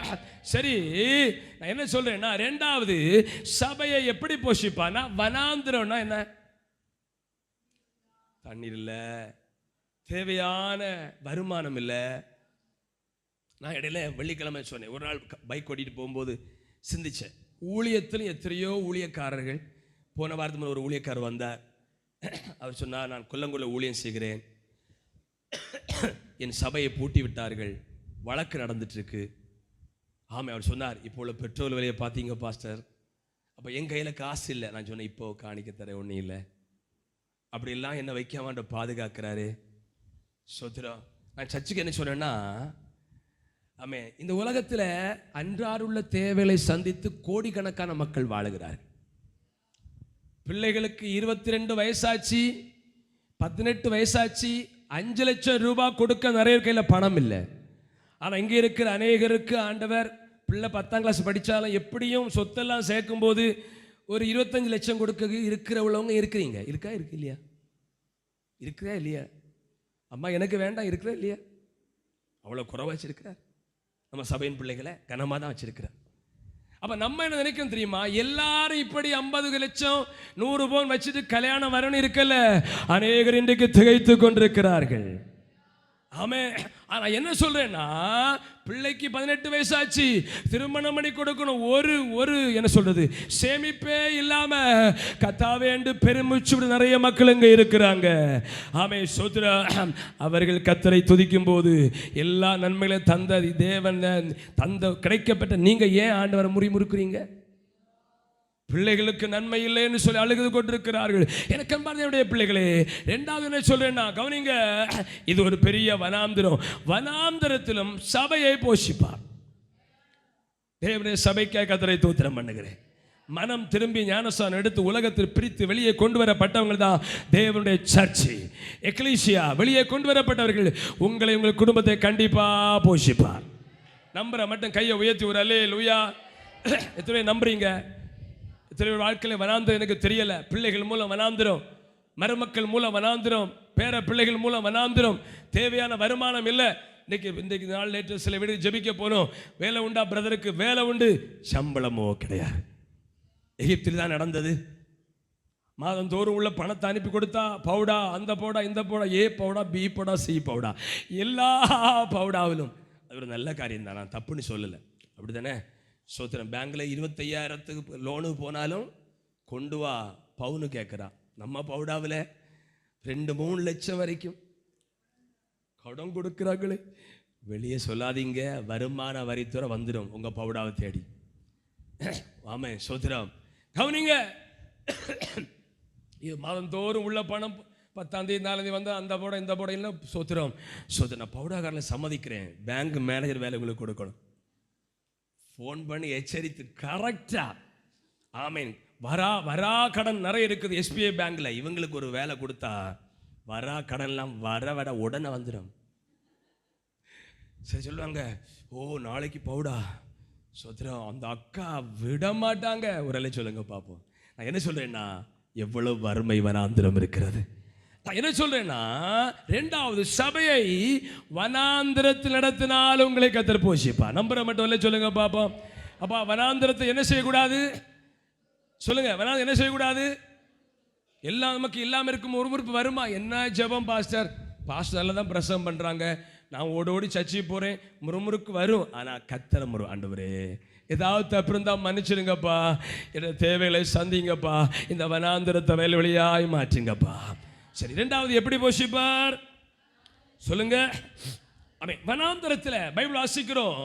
சரி, நான் என்ன சொல்றேன்னா, 2வது சபையை எப்படி போஷிப்பானா, வனாந்திரம்னா என்ன? தண்ணீர் இல்ல, தேவையான வருமானம் இல்லை. நான் இடையில வெள்ளிக்கிழமை சொன்னேன், ஒரு நாள் பைக் ஓட்டிட்டு போகும்போது சிந்திச்சேன். ஊழியத்தில் எத்தனையோ ஊழியக்காரர்கள். போன வாரத்துக்கு ஒரு ஊழியக்காரர் வந்தார். அவர் சொன்னார், நான் கொல்லங்குள்ள ஊழியம் செய்கிறேன், என் சபையை பூட்டி விட்டார்கள், வழக்கு நடந்துட்டு இருக்கு. ஆமாம். அவர் சொன்னார், இப்போ உள்ள பெட்ரோல் விலையை பார்த்தீங்க பாஸ்டர், அப்போ என் கையில் காசு இல்லை. நான் சொன்னேன், இப்போ காணிக்க தர ஒன்றும் இல்லை, அப்படிலாம் என்னை வைக்காம பாதுகாக்கிறாரு. சோத்ரா, நான் சர்ச்சுக்கு என்ன சொன்னேன்னா, ஆமே, இந்த உலகத்தில் அன்றாருள்ள தேவைகளை சந்தித்து கோடிக்கணக்கான மக்கள் வாழுகிறார்கள். பிள்ளைகளுக்கு 22 வயசாச்சு, 18 வயசாச்சு, 5 லட்சம் ரூபாய் கொடுக்க நிறைய கையில் பணம் இல்லை. ஆனால் இங்கே இருக்கிற அநேகருக்கு ஆண்டவர் பிள்ளை 10ஆம் கிளாஸ் படித்தாலும் எப்படியும் சொத்தெல்லாம் சேர்க்கும் போது ஒரு 25 லட்சம் கொடுக்க இருக்கிறவங்க இருக்கிறீங்க. இருக்கா? இருக்கு இல்லையா? இருக்கிறா இல்லையா? அம்மா எனக்கு வேண்டாம் இருக்கிறா இல்லையா? அவ்வளோ குறைவா வச்சிருக்கிறார். நம்ம சபையின் பிள்ளைகளை கனமாக தான் வச்சிருக்கிறார். அப்போ நம்ம என்ன நினைக்கணும் தெரியுமா? எல்லாரும் இப்படி 50 லட்சம் 100 பவுன் வச்சுட்டு கல்யாணம் வரணும் இருக்கல. அநேகர் இன்றைக்கு திகைத்து கொண்டிருக்கிறார்கள். ஆமே. ஆனா என்ன சொல்றேன்னா, பிள்ளைக்கு 18 வயசாச்சு, திருமணம் பண்ணி கொடுக்கணும், ஒரு என்ன சொல்றது சேமிப்பே இல்லாம கத்தாவே என்று பெருமிச்சு நிறைய மக்கள் இங்க இருக்கிறாங்க. ஆமே சோத்ரா, அவர்கள் கத்தரை துதிக்கும் போது எல்லா நன்மைகளையும் தந்த தேவன் தந்த கிடைக்கப்பட்ட நீங்க ஏன் ஆண்டவரை முறிமுறுக்கிறீங்க? பிள்ளைகளுக்கு நன்மை இல்லைன்னு சொல்லி அழுது கொண்டிருக்கிறார்கள். எனக்கு அன்பார்ந்தவருடைய பிள்ளைகளே, 2வது என்ன சொல்றேன்னா, கவனிங்க, இது ஒரு பெரிய வனாந்திரம். வனாந்திரத்திலும் சபையை போஷிப்பார். தேவனுடைய சபைக்காக கர்த்தரை ஸ்தோத்திரம் பண்ணுகிறேன். மனம் திரும்பி ஞானஸ்நானம் எடுத்து உலகத்தில் பிரித்து வெளியே கொண்டு வரப்பட்டவங்க தான் தேவனுடைய சர்ச்சை, எக்லீசியா. வெளியே கொண்டு வரப்பட்டவர்கள் உங்களை உங்கள் குடும்பத்தை கண்டிப்பா போஷிப்பார். நம்புற மட்டும் கையை உயர்த்தி ஒரு அல்லேலூயா. எத்தனை நம்புறீங்க? இத்தனை வாழ்க்கையில் வனாந்திரம் எனக்கு தெரியல. பிள்ளைகள் மூலம் வனாந்திரம், மருமக்கள் மூலம் வனாந்திரம், பேர பிள்ளைகள் மூலம் வனாந்திரம், தேவையான வருமானம் இல்லை. இன்றைக்கு நாள் நேற்று சில வீடு ஜெபிக்க போனோம். வேலை உண்டா பிரதருக்கு? வேலை உண்டு, சம்பளமோ கிடையாது. எகிப்தில் தான் நடந்தது. மாதந்தோறும் உள்ள பணத்தை அனுப்பி கொடுத்தா பவுடா, அந்த பவுடா, இந்த பவுடா, ஏ பவுடா, பி பவுடா, சி பவுடா, எல்லா பவுடாவிலும். அது ஒரு நல்ல காரியம் தான், நான் தப்புன்னு சொல்லலை, அப்படி தானே? சோத்திரம். பேங்க்ல 25,000க்கு லோனு போனாலும் கொண்டு வா பவுனு கேட்குறான். நம்ம பவுடாவில் 2-3 லட்சம் வரைக்கும் கடன் கொடுக்குறாங்களே. வெளியே சொல்லாதீங்க, வருமான வரித்துறை வந்துடும் உங்கள் பவுடாவை தேடி. ஆமே சோத்திரம். கவனிங்க, மாதந்தோறும் உள்ள பணம் 10ஆம் தேதி 4ஆம் தேதி வந்து அந்த போட இந்த போட இல்லை. சோத்திரம். நான் பவுடாக்காரில் சம்மதிக்கிறேன், பேங்க் மேனேஜர் வேலை உங்களுக்கு கொடுக்கணும். ஃபோன் பண்ணி எச்சரித்து கரெக்டா. ஆமீன். வரா கடன் நிறைய இருக்குது எஸ்பிஐ பேங்க்ல. இவங்களுக்கு ஒரு வேலை கொடுத்தா வரா கடன்லாம் வர உடனே வந்துடும். சரி சொல்லுவாங்க, ஓ நாளைக்கு பவுடா. சோத்திரம். அந்த அக்கா விட மாட்டாங்க. ஒரு அல்ல சொல்லுங்க பார்ப்போம். நான் என்ன சொல்றேன்னா, எவ்வளவு வறுமை வனாந்திரம் இருக்கிறது. நான் என்ன சொல்றேன்னா, 2வது சபையை வனாந்திரத்தில் நடத்தினால் உங்களை கர்த்தர் போஷிப்பா. நம்புற மட்டும் இல்லை சொல்லுங்க பாப்போம். அப்பா வனாந்திரத்தை என்ன செய்யக்கூடாது சொல்லுங்க? வனாந்திரம் என்ன செய்யக்கூடாது? எல்லாம் நமக்கு இல்லாமல் இருக்கும் ஒரு முறுப்பு வருமா? என்ன ஜெபம் பாஸ்டர் நல்லா தான் பிரசவம் பண்றாங்க, நான் ஓடி சர்ச்சை போறேன், முறுமுறுக்கு வரும். ஆனா கர்த்தர் ஆண்டவரே ஏதாவது தப்பு இருந்தா மன்னிச்சிடுங்கப்பா, என்னோட தேவைகளை சந்திங்கப்பா, இந்த வனாந்திரத்தை வேலை வழியாய் மாற்றுங்கப்பா. சரி, 2வது எப்படி போஷிப்பார் சொல்லுங்க? ஆமென். வனாந்தரத்தில் பைபிள் வாசிக்கிறோம்,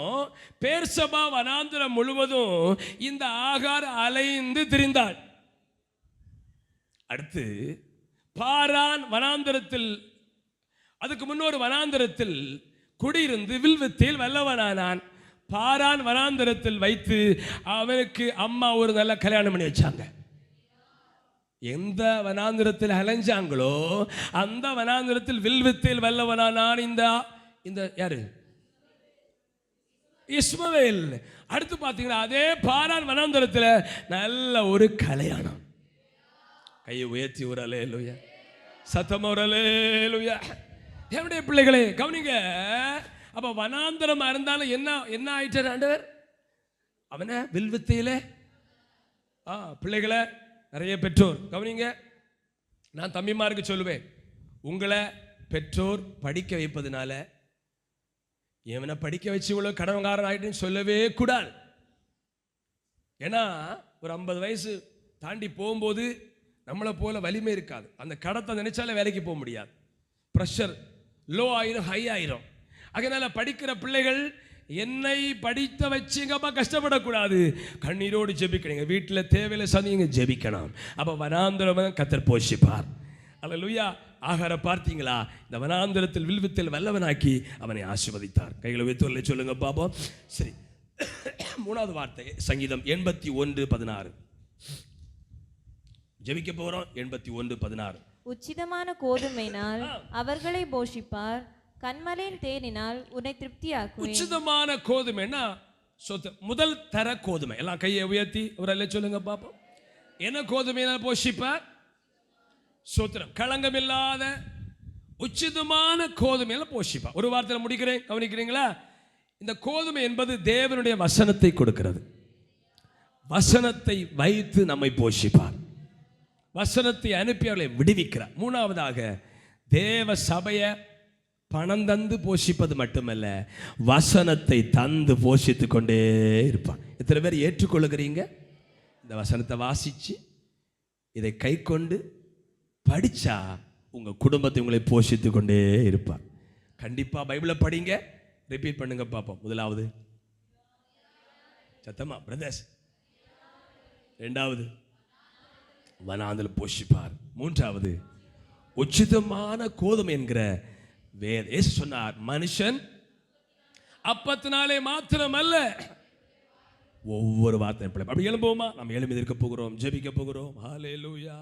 பேர்சபா வனாந்தரம் முழுவதும் இந்த ஆகார் அலைந்து திரிந்தாள். அடுத்து பாரான் வனாந்தரத்தில், அதுக்கு முன்னொரு வனாந்தரத்தில் குடியிருந்து வில்வித்தையில் வல்லவனானான். பாரான் வனாந்தரத்தில் வைத்து அவனுக்கு அம்மா ஒரு நல்ல கல்யாணம் பண்ணி வச்சாங்க. எந்த வனாந்தரத்தில் அலைஞ்சாங்களோ அந்த வனாந்தரத்தில் வில்வித்தையில் வல்லவனானான் இந்த யாரு? இஸ்மவேல். அடுத்து பார்த்தீங்கன்னா அதே பாரான் வனாந்தரத்தில் நல்ல ஒரு கல்யாணம். கையை உயர்த்தி ஒரு அல்லேலூயா, சத்தமா ஒரு அல்லேலூயா. என்னுடைய பிள்ளைகளே கவனிங்க. அப்ப வனாந்தரம் இருந்தாலும் என்ன ஆயிட்டார் ஆண்டவர்? அவனை வில்வித்தையில பிள்ளைகளை நிறைய பெற்றோர் கவனிங்க. நான் தம்பிமாருக்கு சொல்லுவேன், உங்களை பெற்றோர் படிக்க வைப்பதனால இவனை படிக்க வச்சு இவ்வளவு கடன்காரன் ஆயிட்டுன்னு சொல்லவே கூடாது. ஏன்னா ஒரு 50 வயசு தாண்டி போகும்போது நம்மளை போல வலிமை இருக்காது. அந்த கடத்தை நினைச்சாலே வேலைக்கு போக முடியாது. ப்ரெஷர் லோ ஆயிரும், ஹை ஆயிரும். அதனால படிக்கிற பிள்ளைகள் என்னை படித்த வச்சுங்கப்பா கஷ்டப்படக்கூடாது. கண்ணீரோடு ஜெபிக்கணுங்க. வீட்டில் தேவையில்லை சந்திங்க ஜெபிக்கணும். அப்போ வனாந்தரம் கர்த்தர் போஷிப்பார். அல்லேலூயா. ஆகார பார்த்தீங்களா? இந்த வனாந்தரத்தில் வில்வித்தில் வல்லவனாக்கி அவனை ஆசீர்வதித்தார். கைகளை உயர்த்தி சொல்லுங்க பாப்போம். சரி, 3வது வார்த்தை சங்கீதம் 81:16 ஜெபிக்க போறோம். 81:16. உச்சிதமான கோதுமையினால் அவர்களை போஷிப்பார், கன்மலையின் தேனினால் உன்னை திருப்தியாக்குவேன். உச்சிதமான கோதுமைன்னா முதல் தர கோதுமை. எல்லாம் கையை உயர்த்தி ஒரு அல்ல சொல்லுங்க பாப்போம். என்ன கோதுமையினால் போஷிப்பார்? சோத்திரம். களங்கம் இல்லாத உச்சிதமான கோதுமையில போஷிப்பார். ஒரு வார்த்தையில் முடிக்கிறேன், கவனிக்கிறீங்களா? இந்த கோதுமை என்பது தேவனுடைய வசனத்தை கொடுக்கிறது. வசனத்தை வைத்து நம்மை போஷிப்பார். வசனத்தை அனுப்பி அவர்களை விடுவிக்கிறார். 3வதாக தேவ சபையை பணம் தந்து போஷிப்பது மட்டுமல்ல, வசனத்தை தந்து போஷித்து கொண்டே இருப்பார். எத்தனை பேர் ஏற்றுக்கொள்ளுகிறீங்க? இந்த வசனத்தை வாசிச்சு இதை கை கொண்டு படிச்சா உங்க குடும்பத்தை உங்களை போஷித்து கொண்டே இருப்பார். கண்டிப்பா பைபிளை படிங்க. ரிப்பீட் பண்ணுங்க பாப்போம். முதலாவது சத்தமா பிரதர்ஸ். 2வது வனாந்தரம் போஷிப்பார். 3வது உச்சிதமான கோதுமை என்கிற வேத சொன்னார். மனுஷன் அப்பத்தினாலே மாத்திரமல்ல, ஒவ்வொரு வார்த்தை. அப்படி எழும்புவோமா? நாம் எழுப்பி இருக்க போகிறோம், ஜெபிக்க போகிறோம். ஹல்லேலூயா.